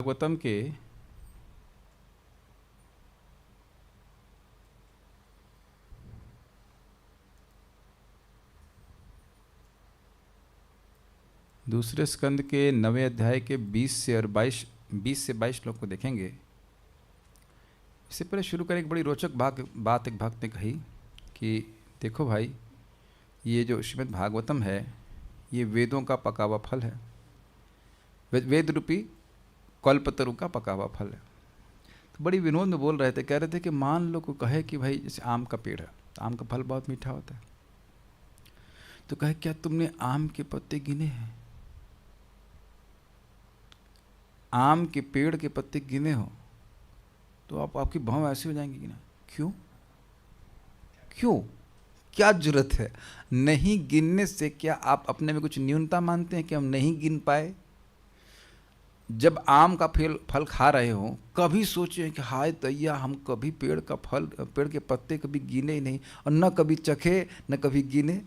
भागवतम के दूसरे स्कंद के 9वें अध्याय के 20 से 22 श्लोक को देखेंगे। इससे पहले शुरू करें, एक बड़ी रोचक बात एक भक्त ने कही कि देखो भाई, ये जो श्रीमद् भागवतम है ये वेदों का पका हुआ फल है, वेद रूपी कल्पतरु का पका हुआ फल है। तो बड़ी विनोद में बोल रहे थे, कह रहे थे कि मान लो को कहे कि भाई जैसे आम का पेड़ है, आम का फल बहुत मीठा होता है, तो कहे क्या तुमने आम के पत्ते गिने हैं? आम के पेड़ के पत्ते गिने हो तो आपकी भौं ऐसी हो जाएंगी कि ना। क्यों क्यों क्या जरूरत है? नहीं गिनने से क्या आप अपने में कुछ न्यूनता मानते हैं कि हम नहीं गिन पाए? जब आम का फल खा रहे हो, कभी सोचे कि हाय दैया, हम कभी पेड़ के पत्ते कभी गिने ही नहीं, और न कभी चखे न कभी गिने।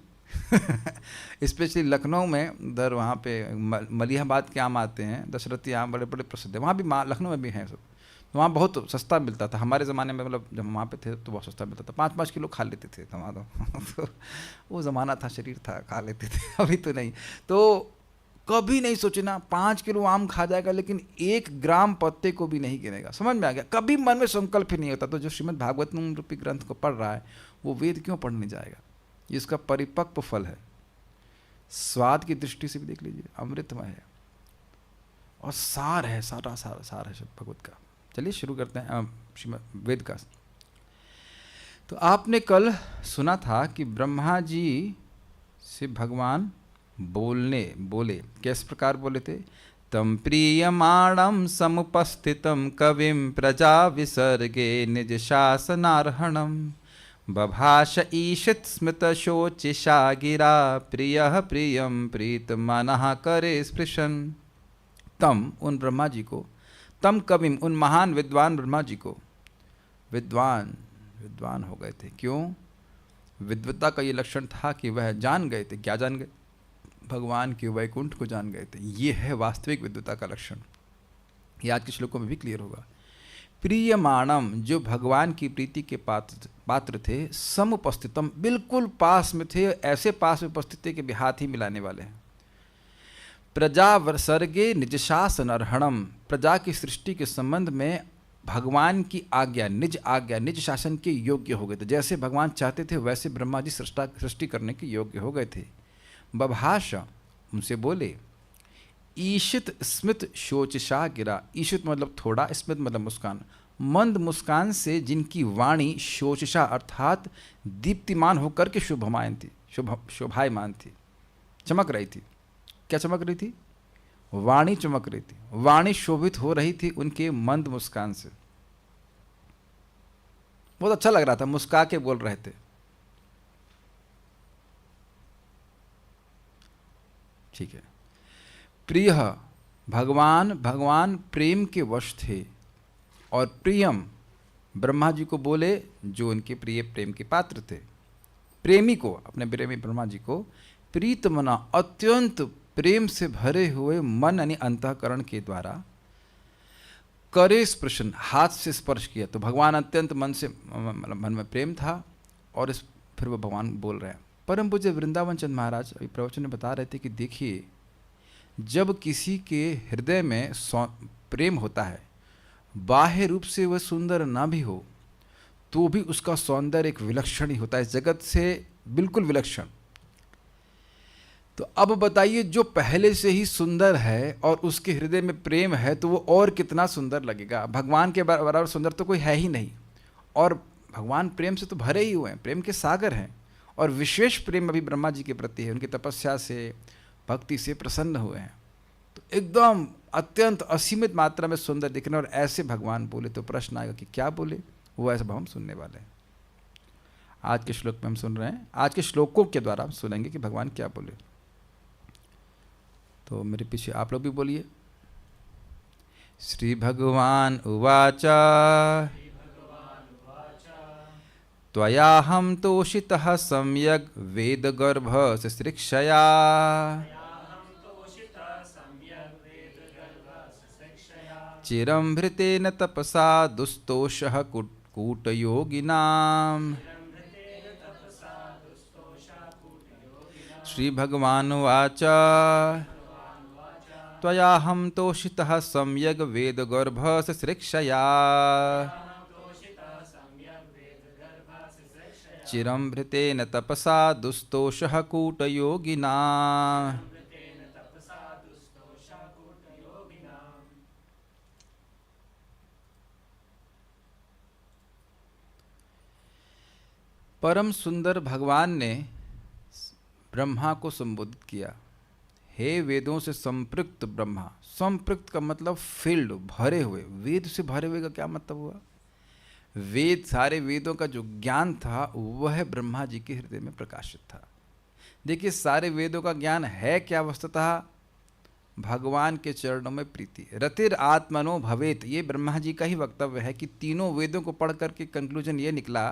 स्पेशली लखनऊ में उधर वहाँ पे मलिहाबाद के आम आते हैं, दशरथी आम बड़े बड़े प्रसिद्ध है। वहाँ भी लखनऊ में भी हैं सब, तो वहाँ बहुत सस्ता मिलता था हमारे ज़माने में, मतलब जब हम वहाँ पे थे तो बहुत सस्ता मिलता था, 5-5 किलो खा लेते थे वहाँ तो वो ज़माना था, शरीर था, खा लेते थे, अभी तो नहीं। तो कभी नहीं सोचे ना 5 किलो आम खा जाएगा लेकिन 1 ग्राम पत्ते को भी नहीं गिनेगा। समझ में आ गया? कभी मन में संकल्प ही नहीं होता। तो जो श्रीमद् भागवतम रूपी ग्रंथ को पढ़ रहा है वो वेद क्यों पढ़ने जाएगा? ये इसका परिपक्व फल है। स्वाद की दृष्टि से भी देख लीजिए, अमृतमय है और सार है, सार है सब भगवत का। चलिए शुरू करते हैं श्रीमद् वेद का। तो आपने कल सुना था कि ब्रह्मा जी से भगवान बोले, किस प्रकार बोले थे? तम प्रीयमाणम समुपस्थितम कविम प्रजा विसर्गे निज शासनार्हणम बभाष ईशित स्मृत शोचिषा गिरा प्रियः प्रियम प्रीत मनः करे स्पृशन। तम उन ब्रह्मा जी को, तम कविम उन महान विद्वान ब्रह्मा जी को, विद्वान हो गए थे। क्यों? विद्वता का ये लक्षण था कि वह जान गए थे। क्या जान गए? भगवान के वैकुंठ को जान गए थे। ये है वास्तविक विद्वता का लक्षण। ये आज के श्लोकों में भी क्लियर होगा। प्रियमाणम, जो भगवान की प्रीति के पात्र थे, समुपस्थितम, बिल्कुल पास में थे, ऐसे पास में उपस्थित थे कि हाथ ही मिलाने वाले हैं। प्रजा वर्सर्गे निज शासन अर्हणम, प्रजा की सृष्टि के संबंध में भगवान की आज्ञा, निज शासन के योग्य हो गए थे। जैसे भगवान चाहते थे वैसे ब्रह्मा जी सृष्टि करने के योग्य हो गए थे। बभाष, उनसे बोले। ईशित स्मित शोचिषा गिरा, ईशित मतलब थोड़ा, स्मित मतलब मुस्कान, मंद मुस्कान से जिनकी वाणी शोचिषा अर्थात दीप्तिमान होकर के शोभायमान थी, चमक रही थी। क्या चमक रही थी? वाणी चमक रही थी, वाणी शोभित हो रही थी उनके मंद मुस्कान से। बहुत अच्छा लग रहा था, मुस्का के बोल रहे थे। ठीक है। प्रिय, भगवान प्रेम के वश थे, और प्रियम, ब्रह्मा जी को बोले जो उनके प्रिय प्रेम के पात्र थे। प्रेमी को, अपने प्रेमी ब्रह्मा जी को प्रीत मना, अत्यंत प्रेम से भरे हुए मन यानी अंतःकरण के द्वारा करे स्पर्शन, हाथ से स्पर्श किया। तो भगवान अत्यंत मन में प्रेम था, और फिर वो भगवान बोल रहे हैं। परम पूज्य वृंदावन चंद महाराज अभी प्रवचन में बता रहे थे कि देखिए, जब किसी के हृदय में प्रेम होता है, बाह्य रूप से वह सुंदर ना भी हो तो भी उसका सौंदर्य एक विलक्षण ही होता है, जगत से बिल्कुल विलक्षण। तो अब बताइए, जो पहले से ही सुंदर है और उसके हृदय में प्रेम है तो वो और कितना सुंदर लगेगा। भगवान के बराबर सुंदर तो कोई है ही नहीं, और भगवान प्रेम से तो भरे ही हुए हैं, प्रेम के सागर हैं। और विशेष प्रेम अभी ब्रह्मा जी के प्रति है, उनकी तपस्या से, भक्ति से प्रसन्न हुए हैं। तो एकदम अत्यंत असीमित मात्रा में सुंदर दिखने, और ऐसे भगवान बोले तो प्रश्न आएगा कि क्या बोले? वो ऐसा हम सुनने वाले हैं। आज के श्लोक में हम सुन रहे हैं, आज के श्लोकों के द्वारा हम सुनेंगे कि भगवान क्या बोले। तो मेरे पीछे आप लोग भी बोलिए। श्री भगवान उवाचा त्वयाहं तोषितः सम्यग् वेदगर्भ शिश्रिक्षया चिरंभृतेन तपसा दुस्तोषः कूटयोगिनाम्। श्रीभगवानुवाच त्वयाहं तोषितः सम्यग् वेदगर्भसशिक्षया चिरंभृतेन तपसा दुस्तोषः कूटयोगिना। परम सुंदर भगवान ने ब्रह्मा को संबोधित किया, हे वेदों से संपृक्त ब्रह्मा। संपृक्त का मतलब फील्ड, भरे हुए। वेद से भरे हुए का क्या मतलब हुआ? वेद, सारे वेदों का जो ज्ञान था वह ब्रह्मा जी के हृदय में प्रकाशित था। देखिए, सारे वेदों का ज्ञान है क्या वस्तुतः? भगवान के चरणों में प्रीति। रतिर आत्मनो भवेत, ये ब्रह्मा जी का ही वक्तव्य है कि तीनों वेदों को पढ़ करके कंक्लूजन ये निकला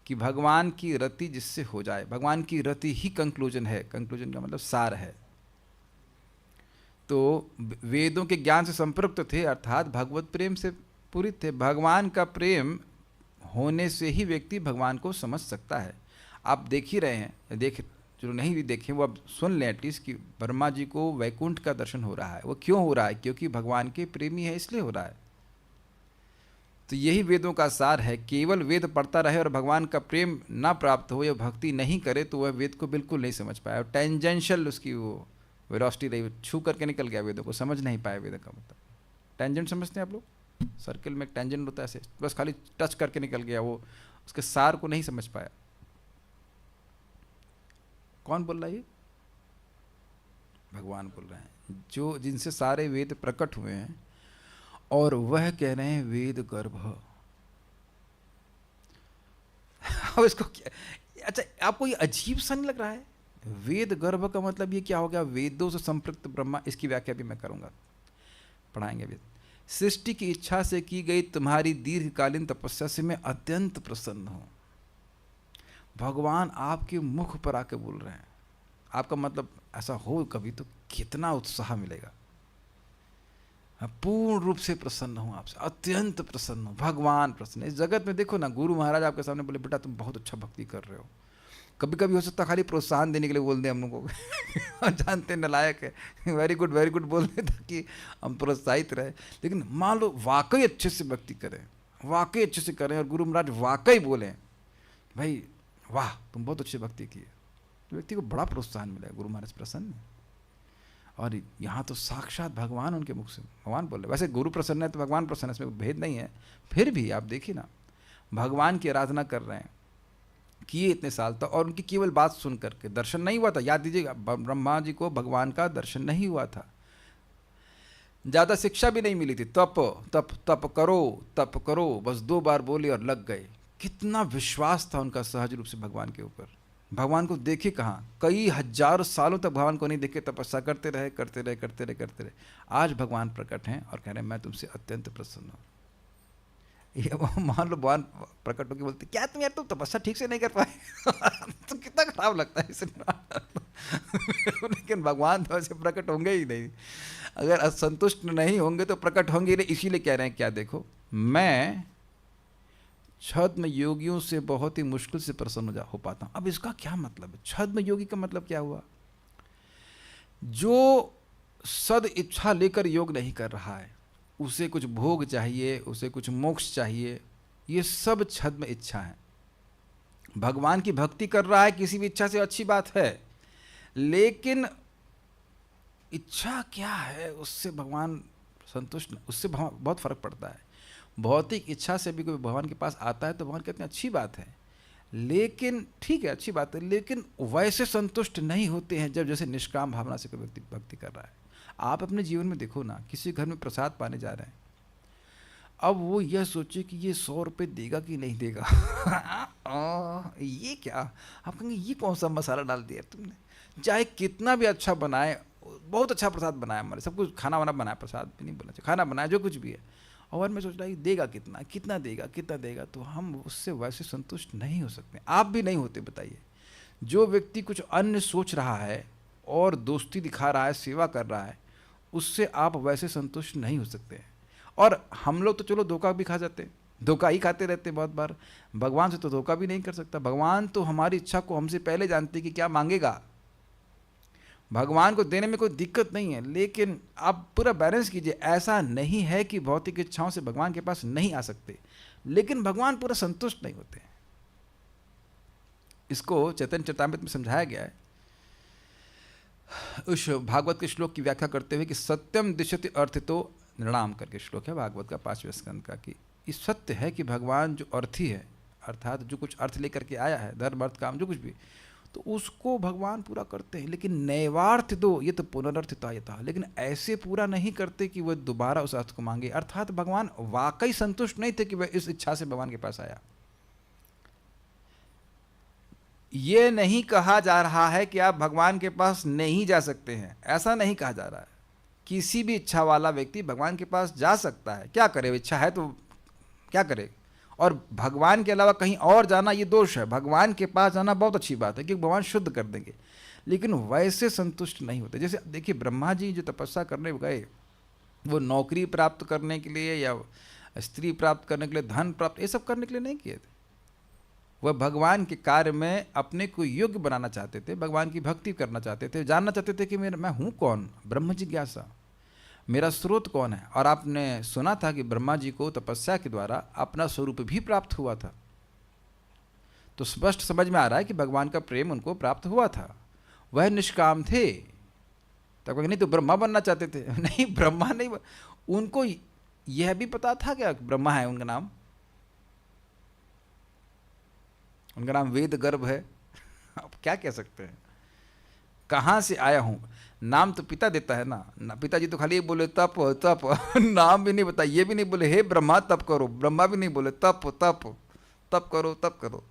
कि भगवान की रति जिससे हो जाए। भगवान की रति ही कंक्लूजन है। कंक्लूजन का मतलब सार है। तो वेदों के ज्ञान से संपृक्त थे, अर्थात भगवत प्रेम से पूरित थे। भगवान का प्रेम होने से ही व्यक्ति भगवान को समझ सकता है। आप देख ही रहे हैं, जो नहीं भी देखें वो अब सुन लें एटलीस्ट, कि ब्रह्मा जी को वैकुंठ का दर्शन हो रहा है। वो क्यों हो रहा है? क्योंकि भगवान के प्रेमी है, इसलिए हो रहा है। तो यही वेदों का सार है। केवल वेद पढ़ता रहे और भगवान का प्रेम ना प्राप्त हो या भक्ति नहीं करे तो वह वेद को बिल्कुल नहीं समझ पाया। और टेंजेंशियल उसकी वो वेरोसिटी रही, छू करके निकल गया वेदों को, समझ नहीं पाया वेद का मतलब। टेंजेंट समझते हैं आप लोग? सर्किल में एक टेंजेंट होता है ऐसे, बस खाली टच करके निकल गया, वो उसके सार को नहीं समझ पाया। कौन बोल रहा है ये? भगवान बोल रहे हैं, जो जिनसे सारे वेद प्रकट हुए हैं, और वह कह रहे हैं वेद गर्भ। अब इसको क्या, अच्छा आपको ये अजीब सा नहीं लग रहा है? वेद गर्भ का मतलब ये क्या हो गया? वेदों से संपृक्त ब्रह्मा। इसकी व्याख्या भी मैं करूंगा, पढ़ाएंगे वेद। सृष्टि की इच्छा से की गई तुम्हारी दीर्घकालीन तपस्या से मैं अत्यंत प्रसन्न हूं। भगवान आपके मुख पर आके बोल रहे हैं। आपका मतलब ऐसा हो कभी तो कितना उत्साह मिलेगा। पूर्ण रूप से प्रसन्न हूं आपसे, अत्यंत प्रसन्न हूं। भगवान प्रसन्न। इस जगत में देखो ना, गुरु महाराज आपके सामने बोले बेटा तुम बहुत अच्छा भक्ति कर रहे हो। कभी कभी हो सकता खाली प्रोत्साहन देने के लिए बोल दे हम लोग को जानते नलायक है, वेरी गुड बोल दे ताकि हम प्रोत्साहित रहे। लेकिन मान लो वाकई अच्छे से भक्ति करें, वाकई अच्छे से करें, और गुरु महाराज वाकई बोलें भाई वाह तुम बहुत अच्छी भक्ति की है, तो व्यक्ति को बड़ा प्रोत्साहन मिलेगा। गुरु महाराज प्रसन्न है। और यहाँ तो साक्षात भगवान उनके मुख से भगवान बोल रहे। वैसे गुरु प्रसन्न है तो भगवान प्रसन्न है, इसमें भेद नहीं है। फिर भी आप देखिए ना, भगवान की आराधना कर रहे हैं, किए इतने साल तक, और उनकी केवल बात सुन करके दर्शन नहीं हुआ था। याद दीजिएगा, ब्रह्मा जी को भगवान का दर्शन नहीं हुआ था, ज़्यादा शिक्षा भी नहीं मिली थी। तप तप तप करो, बस 2 बार बोले और लग गए। कितना विश्वास था उनका सहज रूप से भगवान के ऊपर। भगवान को देखे कहाँ, कई हजारों सालों तक भगवान को नहीं देखे, तपस्या करते रहे। आज भगवान प्रकट हैं और कह रहे हैं मैं तुमसे अत्यंत प्रसन्न हूँ। ये मान लो भगवान प्रकट होकर बोलते क्या तुम तपस्या ठीक से नहीं कर पाए तो कितना खराब लगता है इसे लेकिन भगवान तो ऐसे प्रकट होंगे ही नहीं। अगर असंतुष्ट नहीं होंगे तो प्रकट होंगे नहीं। इसीलिए कह रहे हैं क्या, देखो मैं छद्म योगियों से बहुत ही मुश्किल से प्रसन्न हो पाता हूं। अब इसका क्या मतलब है? छद्म योगी का मतलब क्या हुआ? जो सद इच्छा लेकर योग नहीं कर रहा है, उसे कुछ भोग चाहिए, उसे कुछ मोक्ष चाहिए, ये सब छद्म इच्छा है। भगवान की भक्ति कर रहा है किसी भी इच्छा से, अच्छी बात है, लेकिन इच्छा क्या है उससे भगवान संतुष्ट, उससे बहुत फर्क पड़ता है। भौतिक इच्छा से भी कोई भगवान के पास आता है तो भगवान कहते हैं अच्छी बात है, लेकिन ठीक है अच्छी बात है, लेकिन वैसे संतुष्ट नहीं होते हैं जब जैसे निष्काम भावना से कोई व्यक्ति भक्ति कर रहा है। आप अपने जीवन में देखो ना, किसी घर में प्रसाद पाने जा रहे हैं, अब वो यह सोचे कि ये 100 रुपये देगा कि नहीं देगा ये क्या, आप कहेंगे ये कौन सा मसाला डाल दिया तुमने। चाहे कितना भी अच्छा बनाए, बहुत अच्छा प्रसाद बनाया, हमारे सब कुछ खाना वाना बनाया, प्रसाद भी नहीं बोलना चाहिए, खाना बनाया जो कुछ भी है, और मैं सोच रहा हूँ देगा कितना देगा, तो हम उससे वैसे संतुष्ट नहीं हो सकते। आप भी नहीं होते। बताइए, जो व्यक्ति कुछ अन्य सोच रहा है और दोस्ती दिखा रहा है, सेवा कर रहा है, उससे आप वैसे संतुष्ट नहीं हो सकते हैं। और हम लोग तो चलो धोखा भी खा जाते हैं, धोखा ही खाते रहते बहुत बार। भगवान से तो धोखा भी नहीं कर सकता। भगवान तो हमारी इच्छा को हमसे पहले जानते कि क्या मांगेगा। भगवान को देने में कोई दिक्कत नहीं है, लेकिन आप पूरा बैलेंस कीजिए। ऐसा नहीं है कि भौतिक इच्छाओं से भगवान के पास नहीं आ सकते, लेकिन भगवान पूरा संतुष्ट नहीं होते। इसको चैतन्य चरितामृत में समझाया गया है उस भागवत के श्लोक की व्याख्या करते हुए कि सत्यम दिशति अर्थितो नृणाम करके श्लोक है भागवत का 5वें स्कंद का, कि इस सत्य है कि भगवान जो अर्थी है, अर्थात जो कुछ अर्थ लेकर के आया है, धर्म अर्थ काम जो कुछ भी, तो उसको भगवान पूरा करते हैं। लेकिन नैवार्थ दो, ये तो पुनरर्थिता ये था, लेकिन ऐसे पूरा नहीं करते कि वह दोबारा उस अर्थ को मांगे। अर्थात भगवान वाकई संतुष्ट नहीं थे कि वह इस इच्छा से भगवान के पास आया। ये नहीं कहा जा रहा है कि आप भगवान के पास नहीं जा सकते हैं, ऐसा नहीं कहा जा रहा है। किसी भी इच्छा वाला व्यक्ति भगवान के पास जा सकता है। क्या करे, इच्छा है तो क्या करे। और भगवान के अलावा कहीं और जाना ये दोष है। भगवान के पास जाना बहुत अच्छी बात है क्योंकि भगवान शुद्ध कर देंगे, लेकिन वैसे संतुष्ट नहीं होते। जैसे देखिए ब्रह्मा जी जो तपस्या करने गए, वो नौकरी प्राप्त करने के लिए या स्त्री प्राप्त करने के लिए, धन प्राप्त, ये सब करने के लिए नहीं किए थे। वह भगवान के कार्य में अपने को योग्य बनाना चाहते थे, भगवान की भक्ति करना चाहते थे, जानना चाहते थे कि मैं हूँ कौन, ब्रह्म जिज्ञासा, मेरा स्रोत कौन है। और आपने सुना था कि ब्रह्मा जी को तपस्या के द्वारा अपना स्वरूप भी प्राप्त हुआ था। तो स्पष्ट समझ में आ रहा है कि भगवान का प्रेम उनको प्राप्त हुआ था। वह निष्काम थे। तब नहीं तो ब्रह्मा बनना चाहते थे, नहीं ब्रह्मा नहीं, उनको यह भी पता था क्या ब्रह्मा है उनका नाम, उनका नाम वेद गर्भ है। अब क्या कह सकते हैं, कहाँ से आया हूँ। नाम तो पिता देता है ना, पिताजी तो खाली बोले तप तप, नाम भी नहीं बता, ये भी नहीं बोले हे ब्रह्मा तप करो, ब्रह्मा भी नहीं बोले तप तप तप करो तप करो।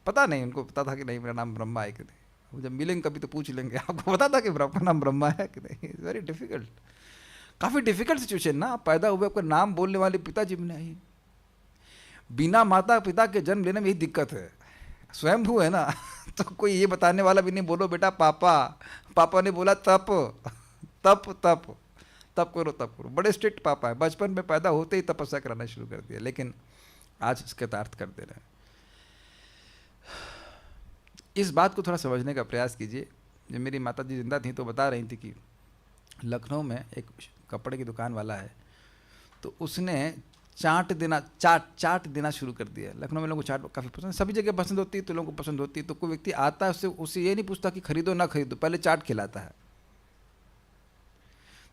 पता नहीं उनको पता था कि नहीं मेरा नाम ब्रह्मा है कि नहीं। जब मिलेंगे कभी तो पूछ लेंगे, आपको पता था कि ब्रह्मा नाम ब्रह्मा है कि नहीं। इट्स वेरी डिफिकल्ट, काफ़ी डिफिकल्ट सिचुएशन ना। पैदा हुए आपका नाम बोलने वाले पिताजी में नहीं, बिना माता पिता के जन्म लेने में यही दिक्कत है। स्वयंभू है ना, तो कोई ये बताने वाला भी नहीं, बोलो बेटा पापा, पापा ने बोला तप तप तप तप करो तप करो। बड़े स्ट्रिक्ट पापा है, बचपन में पैदा होते ही तपस्या कराना शुरू कर दिया, लेकिन आज इसके तार्थ कर दे रहे हैं। इस बात को थोड़ा समझने का प्रयास कीजिए। जब मेरी माता जी जिंदा थी तो बता रही थी कि लखनऊ में एक कपड़े की दुकान वाला है, तो उसने चाट देना शुरू कर दिया। लखनऊ में लोगों को चाट काफ़ी पसंद, सभी जगह पसंद होती है, तो लोगों को पसंद होती है। तो कोई व्यक्ति आता है उससे ये नहीं पूछता कि खरीदो ना खरीदो, पहले चाट खिलाता है।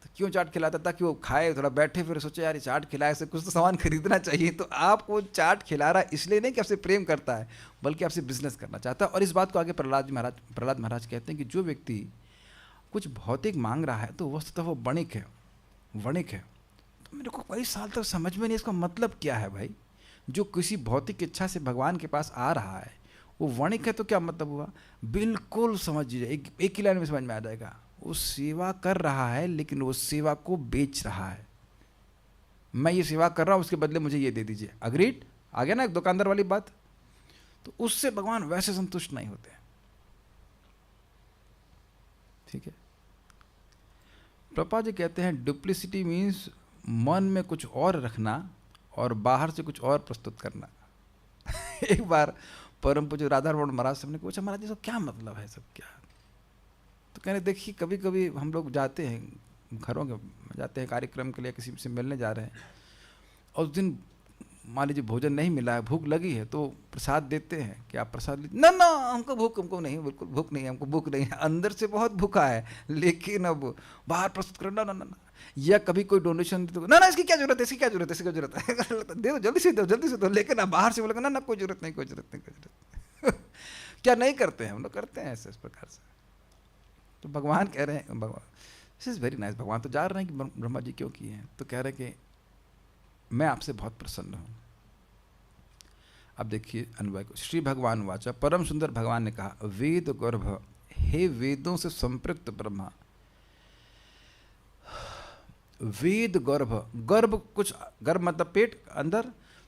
तो क्यों चाट खिलाता था कि वो खाए, थोड़ा बैठे, फिर सोचे यार ये चाट खिलाए से कुछ तो सामान खरीदना चाहिए। तो आपको चाट खिला रहा है इसलिए नहीं कि आपसे प्रेम करता है, बल्कि आपसे बिजनेस करना चाहता है। और इस बात को आगे प्रहलाद महाराज कहते हैं कि जो व्यक्ति कुछ भौतिक मांग रहा है तो वस्तुतः वो वणिक है। तो मेरे को कई साल तक समझ में नहीं इसका मतलब क्या है भाई। जो किसी भौतिक इच्छा से भगवान के पास आ रहा है वो वणिक है, तो क्या मतलब हुआ। बिल्कुल समझिए, एक ही लाइन में समझ में आ जाएगा। वो सेवा कर रहा है, लेकिन वो सेवा को बेच रहा है। मैं ये सेवा कर रहा हूँ, उसके बदले मुझे ये दे दीजिए। अग्रीड, आ गया ना एक दुकानदार वाली बात। तो उससे भगवान वैसे संतुष्ट नहीं होते। ठीक है, प्रभुपाद जी कहते हैं डुप्लिसिटी मीन्स मन में कुछ और रखना और बाहर से कुछ और प्रस्तुत करना। एक बार परम पूज्य राधा रमण महाराज से हमने पूछा, महाराज जी सब क्या मतलब है, सब क्या। तो कह रहे देखिए कभी कभी हम लोग जाते हैं घरों के, जाते हैं कार्यक्रम के लिए, किसी से मिलने जा रहे हैं, और उस दिन मान लीजिए भोजन नहीं मिला है, भूख लगी है, तो प्रसाद देते हैं कि आप प्रसाद लीजिए। ना हमको नहीं, बिल्कुल भूख नहीं है, हमको भूख नहीं है, अंदर से बहुत भूखा है, लेकिन अब बाहर प्रस्तुत करना ना। या कभी कोई डोनेशन दे तो ना इसकी क्या जरूरत है, इसकी क्या जरूरत है दे दो, जल्दी से दो, लेकिन आप बाहर से बोलेगा ना कोई जरूरत नहीं। क्या नहीं करते हैं हम लोग, करते हैं ऐसे इस प्रकार से। तो भगवान कह रहे हैं, भगवान दिस इज़ वेरी नाइस, भगवान तो जान रहे हैं कि ब्रह्मा जी क्यों किए हैं। तो कह रहे हैं कि मैं आपसे बहुत प्रसन्न हूँ। अब देखिए अन्वय को, श्री भगवान वाचा, परम सुंदर भगवान ने कहा, वेद गर्भ, हे वेदों से संपृक्त ब्रह्मा। वेद गर्भ, गर्भ कुछ, गर्भ मतलब पेट अंदर,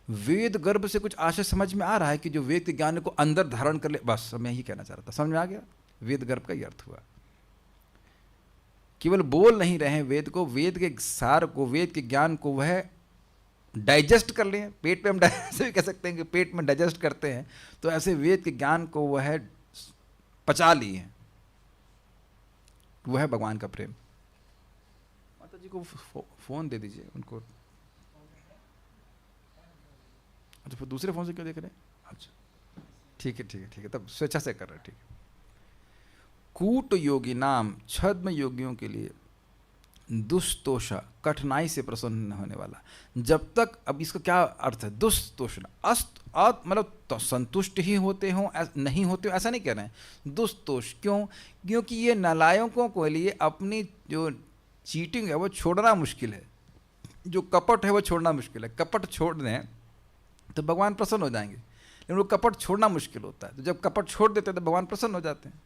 वेद गर्भ से कुछ आशय समझ में आ रहा है कि जो वेद के ज्ञान को अंदर धारण कर ले, बस मैं यही कहना चाह रहा था, समझ में आ गया। वेद गर्भ का ही अर्थ हुआ। केवल बोल नहीं रहे हैं वेद को, वेद के सार को, वेद के ज्ञान को वह डाइजेस्ट कर लें। पेट पे हम ऐसे भी कह सकते हैं कि पेट में डाइजेस्ट करते हैं, तो ऐसे वेद के ज्ञान को वह पचा लिए हैं। वह है भगवान का प्रेम। माता जी को फोन दे दीजिए उनको। अच्छा, फिर दूसरे फोन से क्यों देख रहे हैं? अच्छा ठीक है ठीक है ठीक है, तब स्वेच्छा से कर रहे हैं, ठीक है। कूट योगी नाम, छद्म योगियों के लिए दुस्तोषा, कठिनाई से प्रसन्न होने वाला। जब तक, अब इसका क्या अर्थ है? दुस्तोषण, मतलब तो संतुष्ट ही होते हों, नहीं होते हो ऐसा नहीं कह रहे हैं। दुस्तोष क्यों? क्योंकि ये नालायकों के लिए अपनी जो चीटिंग है वो छोड़ना मुश्किल है, जो कपट है वो छोड़ना मुश्किल है। कपट छोड़ दें तो भगवान प्रसन्न हो जाएंगे, लेकिन वो कपट छोड़ना मुश्किल होता है। तो जब कपट छोड़ देते हैं तो भगवान प्रसन्न हो जाते हैं।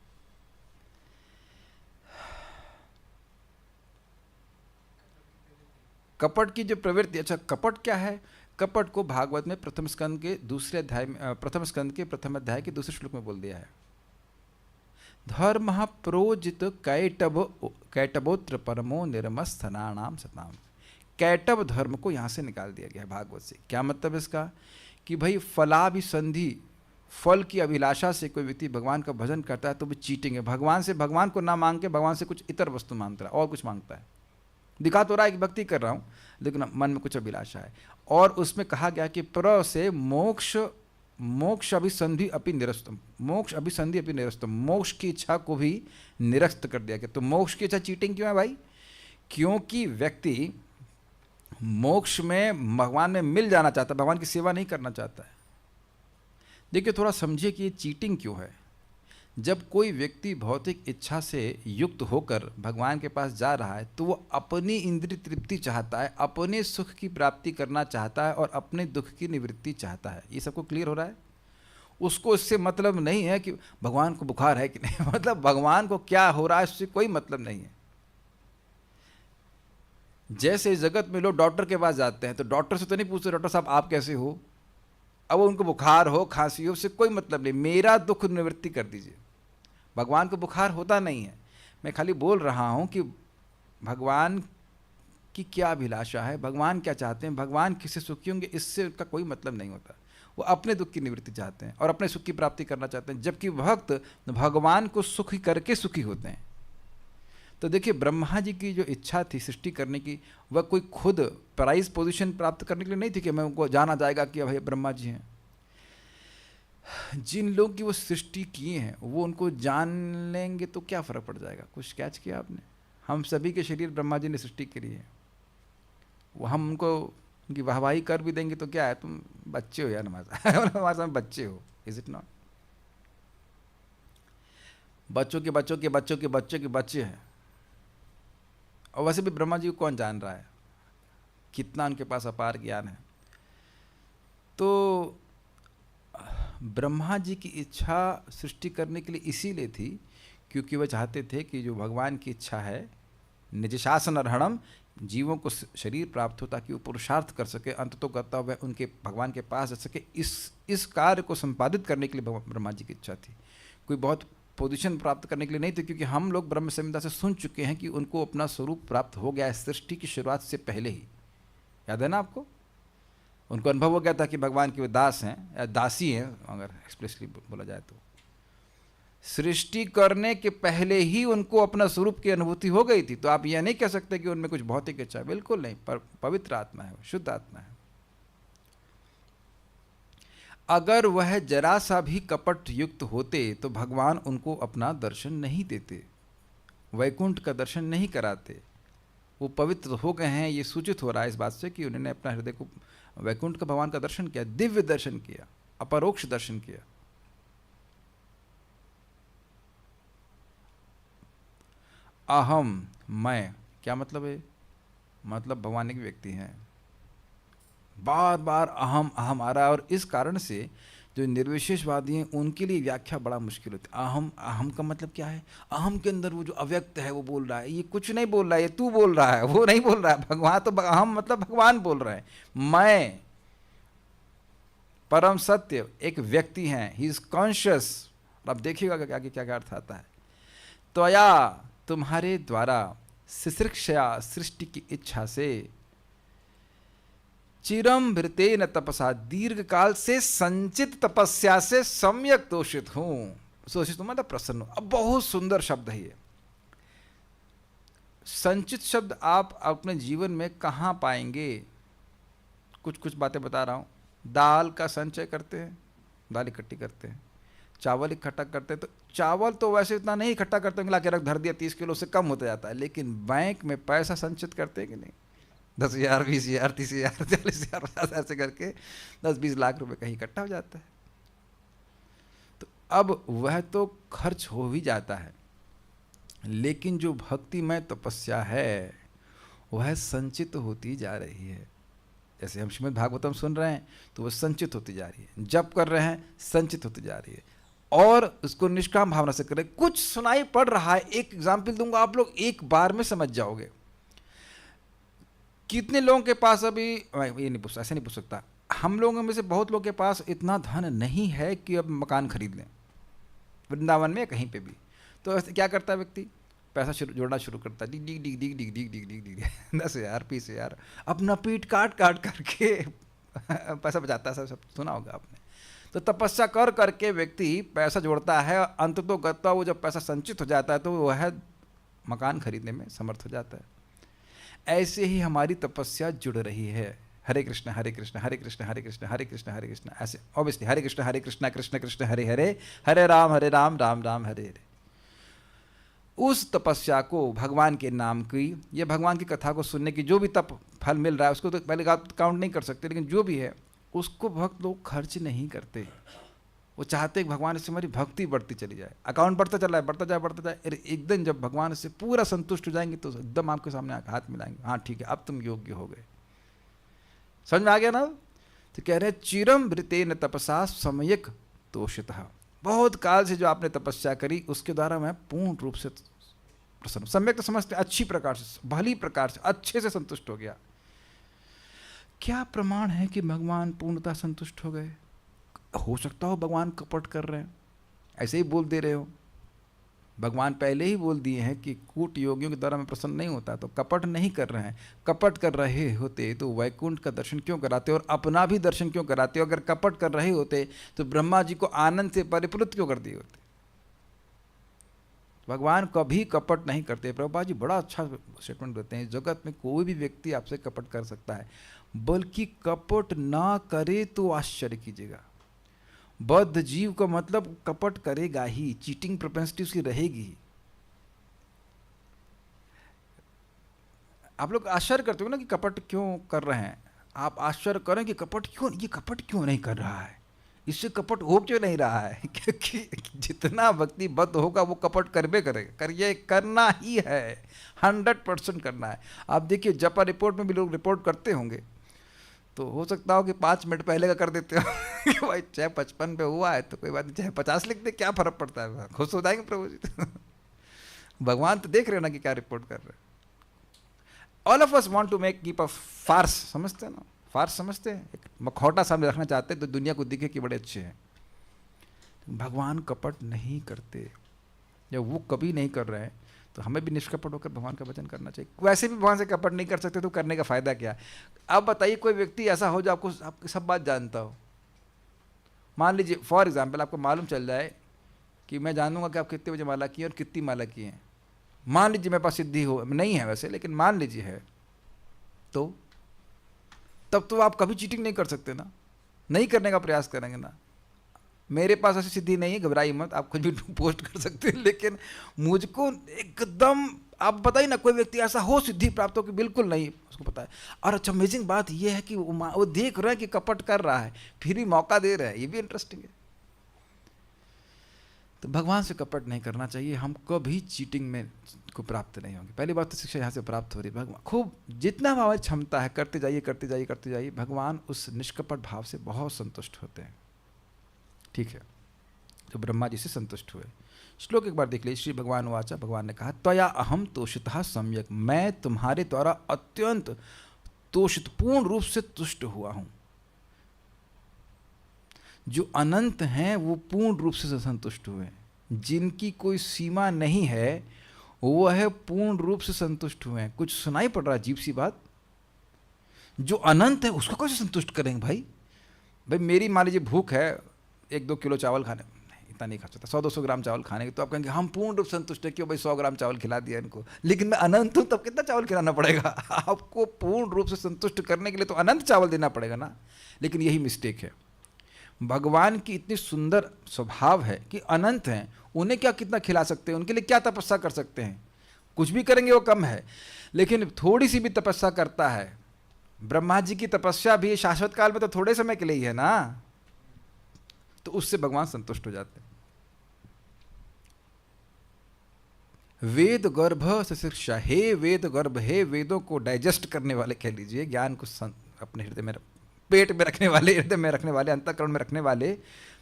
कपट की जो प्रवृत्ति, अच्छा कपट क्या है? कपट को भागवत में प्रथम स्कंद के दूसरे अध्याय में, प्रथम स्कंद के प्रथम अध्याय के दूसरे श्लोक में बोल दिया है। धर्म प्रोजित कैटबोत्र परमो निर्मस्थनानाम सताम। कैटब धर्म को यहाँ से निकाल दिया गया है भागवत से। क्या मतलब इसका? कि भाई फलाभिसंधि, फल की अभिलाषा से कोई व्यक्ति भगवान का भजन करता है तो भी चीटिंग है। भगवान से, भगवान को ना मांग के भगवान से कुछ इतर वस्तु मांगता है और कुछ मांगता है। दिखा तो रहा है कि भक्ति कर रहा हूँ, लेकिन मन में कुछ अभिलाषा है। और उसमें कहा गया कि प्र से मोक्ष अभिसंधि अपि निरस्तम, मोक्ष अभिसंधि अपि निरस्तम, मोक्ष की इच्छा को भी निरस्त कर दिया गया। तो मोक्ष की इच्छा चीटिंग क्यों है भाई? क्योंकि व्यक्ति मोक्ष में भगवान में मिल जाना चाहता है, भगवान की सेवा नहीं करना चाहता है। देखिए थोड़ा समझिए कि ये चीटिंग क्यों है। जब कोई व्यक्ति भौतिक इच्छा से युक्त होकर भगवान के पास जा रहा है तो वो अपनी इंद्रिय तृप्ति चाहता है, अपने सुख की प्राप्ति करना चाहता है और अपने दुख की निवृत्ति चाहता है। ये सबको क्लियर हो रहा है? उसको इससे मतलब नहीं है कि भगवान को बुखार है कि नहीं, मतलब भगवान को क्या हो रहा है इससे कोई मतलब नहीं है। जैसे जगत में लोग डॉक्टर के पास जाते हैं तो डॉक्टर से तो नहीं पूछते डॉक्टर साहब आप कैसे हो, अब उनको बुखार हो खांसी हो उससे कोई मतलब नहीं, मेरा दुख निवृत्ति कर दीजिए। भगवान को बुखार होता नहीं है। मैं खाली बोल रहा हूँ कि भगवान की क्या अभिलाषा है, भगवान क्या चाहते हैं, भगवान किससे सुखी होंगे, इससे उनका कोई मतलब नहीं होता। वो अपने दुख की निवृत्ति चाहते हैं और अपने सुख की प्राप्ति करना चाहते हैं, जबकि भक्त भगवान को सुखी करके सुखी होते हैं। तो देखिए ब्रह्मा जी की जो इच्छा थी सृष्टि करने की, वह कोई खुद प्राइज पोजीशन प्राप्त करने के लिए नहीं थी कि मैं उनको जाना जाएगा कि भाई ब्रह्मा जी हैं। जिन लोग की वो सृष्टि किए हैं वो उनको जान लेंगे तो क्या फ़र्क पड़ जाएगा? कुछ कैच किया आपने? हम सभी के शरीर ब्रह्मा जी ने सृष्टि करी है, वो हम उनको उनकी वाहवाही कर भी देंगे तो क्या है, तुम बच्चे हो यार हमारे सामने बच्चे हो, इज इट नॉट? बच्चों के बच्चों के बच्चों के बच्चों के बच्चे हैं। और वैसे भी ब्रह्मा जी को कौन जान रहा है, कितना उनके पास अपार ज्ञान है। तो ब्रह्मा जी की इच्छा सृष्टि करने के लिए इसीलिए थी क्योंकि वह चाहते थे कि जो भगवान की इच्छा है निज शासन अर्हणम, जीवों को शरीर प्राप्त हो ताकि वो पुरुषार्थ कर सके, अंत तो करता हुआ उनके भगवान के पास जा सके। इस कार्य को संपादित करने के लिए ब्रह्मा जी की इच्छा थी। कोई बहुत पोजीशन प्राप्त करने के लिए नहीं थी, क्योंकि हम लोग ब्रह्म संहिता से सुन चुके हैं कि उनको अपना स्वरूप प्राप्त हो गया है सृष्टि की शुरुआत से पहले ही। याद है ना आपको? उनको अनुभव हो गया था कि भगवान के वे दास हैं या दासी हैं, अगर एक्सप्रेसली बोला जाए तो। सृष्टि करने के पहले ही उनको अपना स्वरूप की अनुभूति हो गई थी। तो आप यह नहीं कह सकते कि उनमें कुछ भौतिक इच्छा है, बिल्कुल नहीं, पर पवित्र आत्मा है, शुद्ध आत्मा है। अगर वह जरा सा भी कपट युक्त होते तो भगवान उनको अपना दर्शन नहीं देते, वैकुंठ का दर्शन नहीं कराते। वो पवित्र हो गए हैं, ये सूचित हो रहा है इस बात से कि उन्होंने अपना हृदय को वैकुंठ का भगवान का दर्शन किया, दिव्य दर्शन किया, अपरोक्ष दर्शन किया। अहम, मैं, क्या मतलब है? मतलब भगवान एक व्यक्ति हैं, बार बार अहम अहम आ रहा है। और इस कारण से जो निर्विशेषवादी हैं उनके लिए व्याख्या बड़ा मुश्किल होती है। अहम, अहम का मतलब क्या है? अहम के अंदर वो जो अव्यक्त है वो बोल रहा है, ये कुछ नहीं बोल रहा है, ये तू बोल रहा है, वो नहीं बोल रहा है। भगवान तो अहम मतलब भगवान बोल रहे हैं। मैं परम सत्य एक व्यक्ति हैं, ही इज कॉन्शियस। अब देखिएगा क्या क्या क्या अर्थ आता है। त्वया, तुम्हारे द्वारा, सिसृक्षया सृष्टि की इच्छा से, चिरम भृतेन तपसा दीर्घ काल से संचित तपस्या से सम्यक तोषित हूं। तोषित हूं मतलब प्रसन्न हूं। अब बहुत सुंदर शब्द है ये। संचित शब्द आप अपने जीवन में कहाँ पाएंगे? कुछ कुछ बातें बता रहा हूँ। दाल का संचय करते हैं, दाल इकट्ठी करते हैं। चावल इकट्ठा करते हैं, तो चावल तो वैसे इतना नहीं इकट्ठा करते हैं, ला के रख धर दिया 30 किलो से कम होता जाता है। लेकिन बैंक में पैसा संचित करते हैं कि नहीं? 10,000, 20,000, 30,000, 40,000, 50,000 से करके 10-20 लाख रुपए कहीं इकट्ठा हो जाता है। तो अब वह तो खर्च हो ही जाता है, लेकिन जो भक्तिमय तपस्या है वह संचित होती जा रही है। जैसे हम श्रीमद् भागवतम सुन रहे हैं तो वह संचित होती जा रही है, जप कर रहे हैं संचित होती जा रही है, और उसको निष्काम भावना से करें। कुछ सुनाई पड़ रहा है, एक एग्जाम्पल दूंगा, आप लोग एक बार में समझ जाओगे। कितने लोगों के पास अभी, ये नहीं पूछ, ऐसे नहीं पूछ सकता, हम लोगों में से बहुत लोगों के पास इतना धन नहीं है कि अब मकान खरीद लें, वृंदावन में कहीं पे भी। तो क्या करता है व्यक्ति? पैसा जोड़ना शुरू करता है, डिग डिग डिग डिग डिग डिग डिग डिग डिग 10,000, 20,000, अपना पीठ काट काट करके पैसा बचाता है। सब सुना होगा आपने। तो तपस्या कर करके व्यक्ति पैसा जोड़ता है, अंत तो गत्वा वो जब पैसा संचित हो जाता है तो वह मकान खरीदने में समर्थ हो जाता है। ऐसे ही हमारी तपस्या जुड़ रही है। हरे कृष्ण हरे कृष्ण हरे कृष्ण हरे कृष्ण हरे कृष्ण हरे कृष्ण, ऐसे ऑब्वियसली हरे कृष्ण कृष्ण कृष्ण हरे हरे, हरे राम राम राम हरे हरे। उस तपस्या को भगवान के नाम की, ये भगवान की कथा को सुनने की जो भी तप फल मिल रहा है उसको तो पहले आप काउंट नहीं कर सकते, लेकिन जो भी है उसको भक्त लोग खर्च नहीं करते। वो चाहते कि भगवान से हमारी भक्ति बढ़ती चली जाए, अकाउंट बढ़ता चला है, बढ़ता जाए बढ़ता जाए। अरे एक दिन जब भगवान से पूरा संतुष्ट हो जाएंगे तो एकदम आपके सामने हाथ मिलाएंगे, हाँ ठीक है अब तुम योग्य हो गए। समझ में आ गया ना? तो कह रहे चिरम भृतेन तपसा सम्यक तोषितः, बहुत काल से जो आपने तपस्या करी उसके द्वारा मैं पूर्ण रूप से प्रसन्न, सम्यक तो समझते अच्छी प्रकार से, भली प्रकार से, अच्छे से संतुष्ट हो गया। क्या प्रमाण है कि भगवान पूर्णतः संतुष्ट हो गए? हो सकता हो भगवान कपट कर रहे हैं, ऐसे ही बोल दे रहे हो। भगवान पहले ही बोल दिए हैं कि कूट योगियों के द्वारा मैं प्रसन्न नहीं होता, तो कपट नहीं कर रहे हैं। कपट कर रहे होते तो वैकुंठ का दर्शन क्यों कराते और अपना भी दर्शन क्यों कराते? अगर कपट कर रहे होते तो ब्रह्मा जी को आनंद से परिप्लुत क्यों कर दिए होते? भगवान कभी कपट नहीं करते। प्रभुपाद जी बड़ा अच्छा स्टेटमेंट देते हैं, जगत में कोई भी व्यक्ति आपसे कपट कर सकता है, बल्कि कपट ना करे तो आश्चर्य कीजिएगा। बद्ध जीव का मतलब कपट करेगा ही, चीटिंग प्रोपेंसिटी उसकी रहेगी। आप लोग आश्चर्य करते हो ना कि कपट क्यों कर रहे हैं, आप आश्चर्य करें कि कपट क्यों, ये कपट क्यों नहीं कर रहा है, इससे कपट हो क्यों नहीं रहा है? क्योंकि जितना भक्ति बद्ध होगा वो कपट करबे करेगा, करिए करना ही है, 100% करना है। आप देखिए जपा रिपोर्ट में भी लोग रिपोर्ट करते होंगे, तो हो सकता हो कि 5 मिनट पहले का कर देते हो कि भाई चाहे 55 पे हुआ है तो कोई बात नहीं, चाहे 50 लिख दे, क्या फर्क पड़ता है, खुश हो जाएंगे प्रभु जी। भगवान तो देख रहे हो ना कि क्या रिपोर्ट कर रहे हैं। All of us want to make keep a farce, समझते हैं ना? फार्स समझते हैं, एक मखौटा सामने रखना चाहते हैं तो दुनिया को दिखे कि बड़े अच्छे हैं। भगवान कपट नहीं करते, जब वो कभी नहीं कर रहे हैं तो हमें भी निष्कपट होकर भगवान का भजन करना चाहिए। वैसे भी भगवान से कपट नहीं कर सकते तो करने का फायदा क्या? अब बताइए कोई व्यक्ति ऐसा हो जो आपको आपकी सब बात जानता हो। मान लीजिए फॉर एग्जाम्पल आपको मालूम चल जाए कि मैं जानूंगा कि आप कितने बजे माला किए और कितनी माला किए हैं। मान लीजिए मेरे पास सिद्धि हो, नहीं है वैसे, लेकिन मान लीजिए है, तो तब तो आप कभी चीटिंग नहीं कर सकते ना, नहीं करने का प्रयास करेंगे ना। मेरे पास ऐसी सिद्धि नहीं है, घबराइए मत, आप कुछ भी पोस्ट कर सकते हैं, लेकिन मुझको एकदम, आप बताइए ना कोई व्यक्ति ऐसा हो सिद्धि प्राप्त हो कि बिल्कुल नहीं उसको पता है। और अच्छा अमेजिंग बात यह है कि वो देख रहा है कि कपट कर रहा है फिर भी मौका दे रहा है, ये भी इंटरेस्टिंग है। तो भगवान से कपट नहीं करना चाहिए, हम कभी चीटिंग में को प्राप्त नहीं होंगे। पहली बात तो शिक्षा यहाँ से प्राप्त हो रही है। भगवान खूब जितना हमारी क्षमता है करते जाइए करते जाइए करते जाइए, भगवान उस निष्कपट भाव से बहुत संतुष्ट होते हैं। ठीक है, तो ब्रह्मा जी से संतुष्ट हुए। श्लोक एक बार देख लीजिए। श्री भगवान वाचा, भगवान ने कहा त्वया अहम तोषितः सम्यक, मैं तुम्हारे द्वारा अत्यंत तोषित पूर्ण रूप से तुष्ट हुआ हूं। जो अनंत हैं वो पूर्ण रूप से संतुष्ट हुए, जिनकी कोई सीमा नहीं है वह पूर्ण रूप से संतुष्ट हुए हैं। कुछ सुनाई पड़ रहा है अजीब सी बात? जो अनंत है उसको कैसे संतुष्ट करेंगे भाई? भाई मेरी मान लीजिए भूख है 1-2 किलो चावल खाने, नहीं इतना नहीं खा सकता, 100-200 ग्राम चावल खाने की, तो आप कहेंगे हम पूर्ण रूप से संतुष्ट है, क्यों भाई 100 ग्राम चावल खिला दिया इनको। लेकिन मैं अनंत हूँ, तब कितना चावल खिलाना पड़ेगा? आपको पूर्ण रूप से संतुष्ट करने के लिए तो अनंत चावल देना पड़ेगा ना। लेकिन यही मिस्टेक है। भगवान की इतनी सुंदर स्वभाव है कि अनंत हैं, उन्हें क्या कितना खिला सकते हैं, उनके लिए क्या तपस्या कर सकते हैं? कुछ भी करेंगे वो कम है। लेकिन थोड़ी सी भी तपस्या करता है, ब्रह्मा जी की तपस्या भी शाश्वत काल में तो थोड़े समय के लिए ही है ना, तो उससे भगवान संतुष्ट हो जाते हैं। वेद गर्भ से शिक्षा, हे वेद गर्भ, हे वेदों को डाइजेस्ट करने वाले कह लीजिए, ज्ञान को अपने हृदय में, पेट में रखने वाले, हृदय में रखने वाले, अंतःकरण में रखने वाले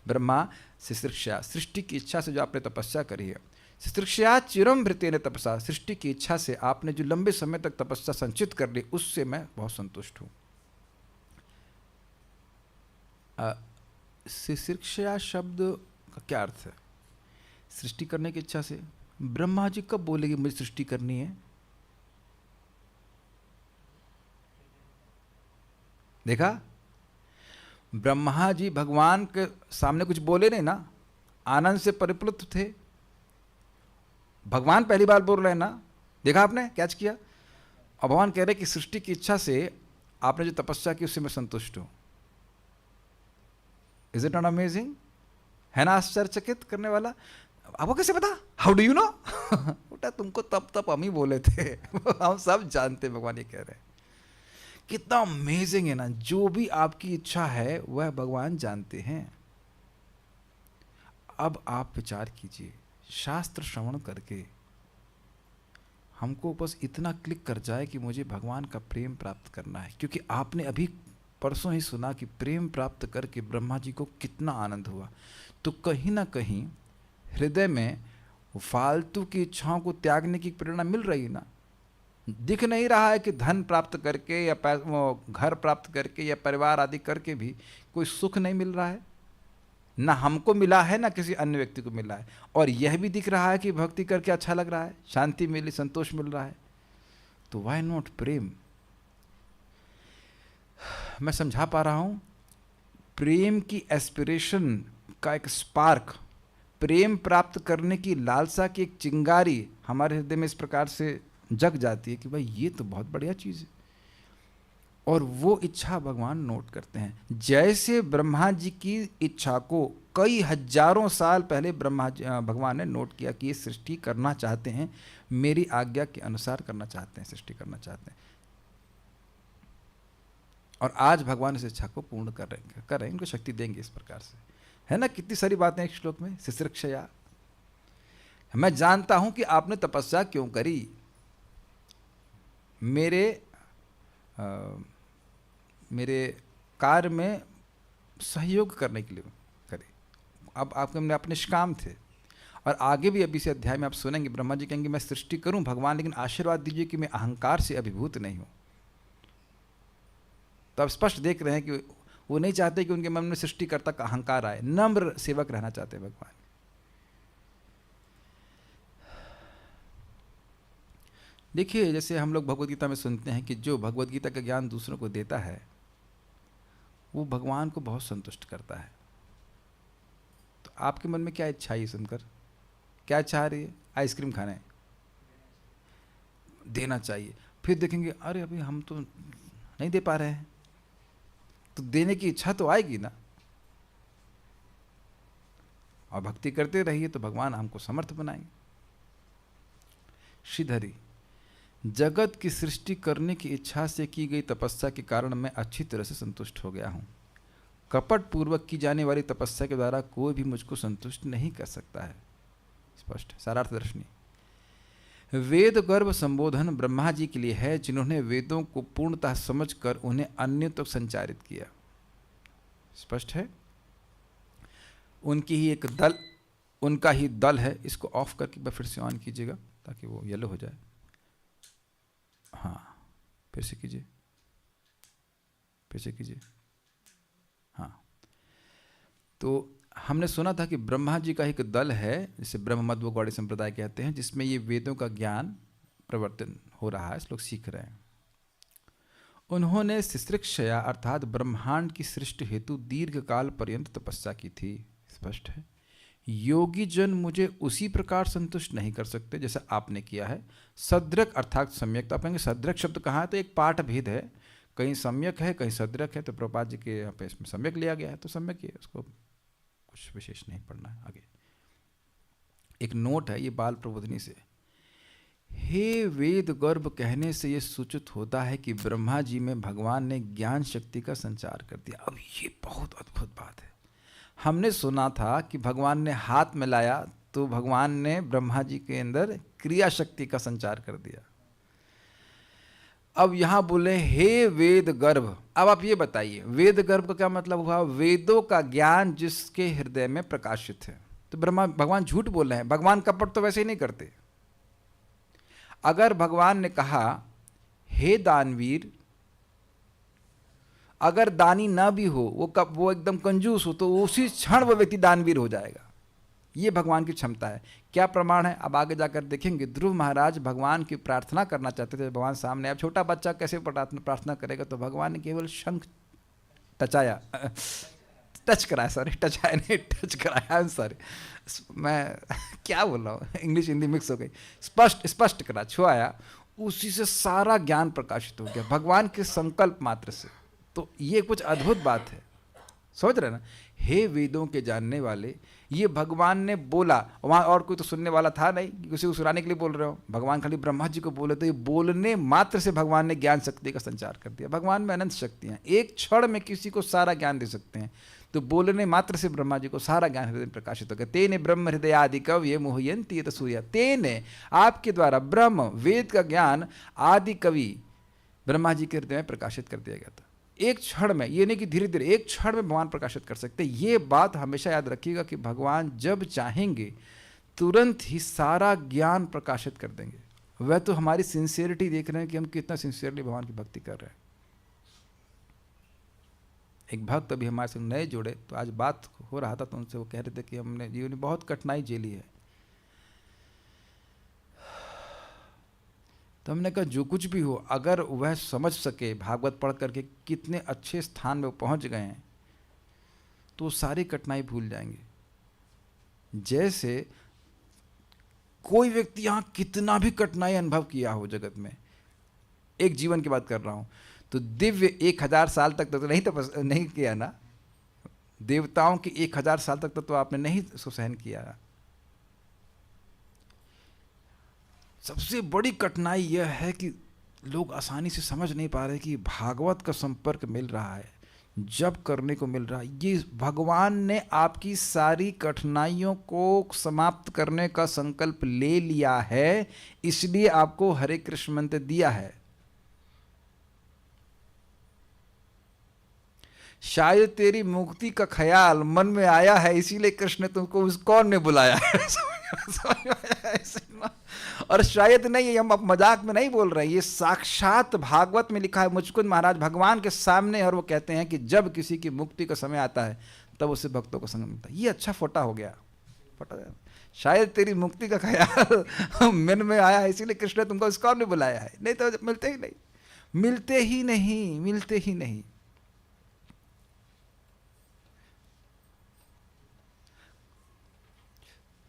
ब्रह्मा से शिक्षा, सृष्टि की इच्छा से जो आपने तपस्या करी है, शिक्षा चिरम भृतेन तपसा, सृष्टि की इच्छा से आपने जो लंबे समय तक तपस्या संचित कर ली, उससे मैं बहुत संतुष्ट हूं। शिक्षा शब्द का क्या अर्थ है? सृष्टि करने की इच्छा से। ब्रह्मा जी कब बोले कि मुझे सृष्टि करनी है? देखा, ब्रह्मा जी भगवान के सामने कुछ बोले नहीं ना, आनंद से परिप्लुत थे। भगवान पहली बार बोल रहे हैं ना, देखा आपने, कैच किया? और भगवान कह रहे कि सृष्टि की इच्छा से आपने जो तपस्या की उससे मैं संतुष्ट हूं। Is it not amazing? है ना आश्चर्यचकित करने वाला? आपको कैसे पता? How do you know? बेटा तुमको तब हम ही बोले थे। हम सब जानते भगवान ये कह रहे हैं। कितना अमेजिंग है ना, जो भी आपकी इच्छा है वह भगवान जानते हैं। अब आप विचार कीजिए, शास्त्र श्रवण करके हमको बस इतना क्लिक कर जाए कि मुझे भगवान का प्रेम प्राप्त करना है, क्योंकि आपने अभी परसों ही सुना कि प्रेम प्राप्त करके ब्रह्मा जी को कितना आनंद हुआ। तो कहीं ना कहीं हृदय में फालतू की इच्छाओं को त्यागने की प्रेरणा मिल रही है ना। दिख नहीं रहा है कि धन प्राप्त करके या घर प्राप्त करके या परिवार आदि करके भी कोई सुख नहीं मिल रहा है, ना हमको मिला है ना किसी अन्य व्यक्ति को मिला है। और यह भी दिख रहा है कि भक्ति करके अच्छा लग रहा है, शांति मिली, संतोष मिल रहा है, तो व्हाई नॉट प्रेम? मैं समझा पा रहा हूं? प्रेम की एस्पिरेशन का एक स्पार्क, प्रेम प्राप्त करने की लालसा की एक चिंगारी हमारे हृदय में इस प्रकार से जग जाती है कि भाई ये तो बहुत बढ़िया चीज़ है, और वो इच्छा भगवान नोट करते हैं। जैसे ब्रह्मा जी की इच्छा को कई हजारों साल पहले भगवान ने नोट किया कि ये सृष्टि करना चाहते हैं, मेरी आज्ञा के अनुसार करना चाहते हैं, सृष्टि करना चाहते हैं, और आज भगवान इस इच्छा को पूर्ण कर रहे हैं, इनको शक्ति देंगे इस प्रकार से। है ना, कितनी सारी बातें एक श्लोक में, शिशिरक्षया। मैं जानता हूं कि आपने तपस्या क्यों करी, मेरे कार्य में सहयोग करने के लिए करे। अब आपके अपने निष्काम थे, और आगे भी अभी से अध्याय में आप सुनेंगे ब्रह्मा जी कहेंगे मैं सृष्टि करूं भगवान, लेकिन आशीर्वाद दीजिए कि मैं अहंकार से अभिभूत नहीं हूं। तो आप स्पष्ट देख रहे हैं कि वो नहीं चाहते कि उनके मन में सृष्टिकर्ता का अहंकार आए, नम्र सेवक रहना चाहते हैं भगवान। देखिए, जैसे हम लोग भगवद गीता में सुनते हैं कि जो भगवद गीता का ज्ञान दूसरों को देता है वो भगवान को बहुत संतुष्ट करता है। तो आपके मन में क्या इच्छा है सुनकर? क्या चाह रही है? आइसक्रीम खाना है, देना चाहिए। फिर देखेंगे अरे अभी हम तो नहीं दे पा रहे हैं, तो देने की इच्छा तो आएगी ना। और भक्ति करते रहिए तो भगवान हमको समर्थ बनाएंगे। श्रीधरी, जगत की सृष्टि करने की इच्छा से की गई तपस्या के कारण मैं अच्छी तरह से संतुष्ट हो गया हूं। कपट पूर्वक की जाने वाली तपस्या के द्वारा कोई भी मुझको संतुष्ट नहीं कर सकता है। स्पष्ट सारार्थ दर्शनी। वेद गर्भ संबोधन ब्रह्मा जी के लिए है, जिन्होंने वेदों को पूर्णतः समझकर उन्हें अन्य तक संचारित किया। स्पष्ट है, उनकी ही एक दल, उनका ही दल है। इसको ऑफ करके फिर से ऑन कीजिएगा ताकि वो येलो हो जाए। हाँ, फिर से कीजिए, फिर से कीजिए। हाँ, तो हमने सुना था कि ब्रह्मा जी का एक दल है, जिसे ब्रह्म मध्व गौड़ी संप्रदाय कहते हैं, जिसमें ये वेदों का ज्ञान प्रवर्तन हो रहा है, लोग सीख रहे हैं। उन्होंने सिसृक्षया अर्थात ब्रह्मांड की सृष्टि हेतु दीर्घ काल पर्यंत तपस्या की थी। स्पष्ट है, योगी जन मुझे उसी प्रकार संतुष्ट नहीं कर सकते जैसा आपने किया है। सद्रक अर्थात सम्यक, तो आप कहेंगे सद्रक शब्द कहाँ है, तो एक पाठ भेद है, कहीं सम्यक है कहीं सद्रक है, तो प्रभुपाद जी के यहाँ पे इसमें सम्यक लिया गया है, तो सम्यक ही है, उसको कुछ विशेष नहीं पढ़ना है। आगे एक नोट है, ये बाल प्रबोधिनी से, हे वेद गर्भ कहने से यह सूचित होता है कि ब्रह्मा जी में भगवान ने ज्ञान शक्ति का संचार कर दिया। अब ये बहुत अद्भुत बात है। हमने सुना था कि भगवान ने हाथ मिलाया तो भगवान ने ब्रह्मा जी के अंदर क्रिया शक्ति का संचार कर दिया। अब यहां बोले हे वेद गर्भ। अब आप ये बताइए, वेद गर्भ का क्या मतलब हुआ? वेदों का ज्ञान जिसके हृदय में प्रकाशित है। तो भगवान झूठ बोल रहे हैं, भगवान कपट तो वैसे ही नहीं करते। अगर भगवान ने कहा हे दानवीर, अगर दानी ना भी हो, वो एकदम कंजूस हो, तो उसी क्षण वो व्यक्ति दानवीर हो जाएगा। ये भगवान की क्षमता है। क्या प्रमाण है? अब आगे जाकर देखेंगे। ध्रुव महाराज भगवान की प्रार्थना करना चाहते थे, भगवान सामने। अब छोटा बच्चा कैसे प्रार्थना करेगा? तो भगवान ने केवल शंख टचाया, टच कराया, सॉरी टचाया नहीं, टच कराया, सॉरी मैं क्या बोल रहा हूँ, इंग्लिश हिंदी मिक्स हो गई। स्पष्ट करा, छुआया, उसी से सारा ज्ञान प्रकाशित हो गया भगवान के संकल्प मात्र से। तो ये कुछ अद्भुत बात है, समझ रहे ना? हे वेदों के जानने वाले, ये भगवान ने बोला, वहाँ और कोई तो सुनने वाला था नहीं, किसी को सुनाने के लिए बोल रहे हो। भगवान खाली ब्रह्मा जी को बोले, तो ये बोलने मात्र से भगवान ने ज्ञान शक्ति का संचार कर दिया। भगवान में अनंत शक्तियाँ, एक क्षण में किसी को सारा ज्ञान दे सकते हैं। तो बोलने मात्र से ब्रह्मा जी को सारा ज्ञान हृदय में प्रकाशित हो गया। तेने ब्रह्म हृदय आदि कवि मोहयंती ये तो सूर्य। तेने, आपके द्वारा ब्रह्म वेद का ज्ञान आदि कवि ब्रह्मा जी के हृदय में प्रकाशित कर दिया गया था। एक क्षण में, ये नहीं कि धीरे धीरे, एक क्षण में भगवान प्रकाशित कर सकते। ये बात हमेशा याद रखिएगा कि भगवान जब चाहेंगे तुरंत ही सारा ज्ञान प्रकाशित कर देंगे। वह तो हमारी सिंसियरिटी देख रहे हैं कि हम कितना सिंसियरली भगवान की भक्ति कर रहे हैं। एक भक्त अभी हमारे संग नए जुड़े, तो आज बात हो रहा था, तो उनसे वो कह रहे थे कि हमने जीवन में बहुत कठिनाई झेली है। तो हमने कहा जो कुछ भी हो, अगर वह समझ सके भागवत पढ़ करके कितने अच्छे स्थान में वो पहुंच गए हैं, तो सारी कठिनाई भूल जाएंगे। जैसे कोई व्यक्ति यहाँ कितना भी कठिनाई अनुभव किया हो जगत में, एक जीवन की बात कर रहा हूँ, तो दिव्य 1000 साल तक तो नहीं किया ना, देवताओं की 1000 साल तक तो आपने नहीं सहन किया। सबसे बड़ी कठिनाई यह है कि लोग आसानी से समझ नहीं पा रहे कि भागवत का संपर्क मिल रहा है, जब करने को मिल रहा है। ये भगवान ने आपकी सारी कठिनाइयों को समाप्त करने का संकल्प ले लिया है, इसलिए आपको हरे कृष्ण मंत्र दिया है। शायद तेरी मुक्ति का ख्याल मन में आया है, इसीलिए कृष्ण ने तुमको उस कौन ने बुलाया है। और शायद नहीं, हम अब मजाक में नहीं बोल रहे, ये साक्षात भागवत में लिखा है। मुचकुंद महाराज भगवान के सामने, और वो कहते हैं कि जब किसी की मुक्ति का समय आता है तब उससे भक्तों को संग मिलता है। ये अच्छा फोटा हो गया, शायद तेरी मुक्ति का ख्याल मन में आया है, इसीलिए कृष्ण ने तुमको उस कौन ने बुलाया है। नहीं तो मिलते ही नहीं, मिलते ही नहीं, मिलते ही नहीं।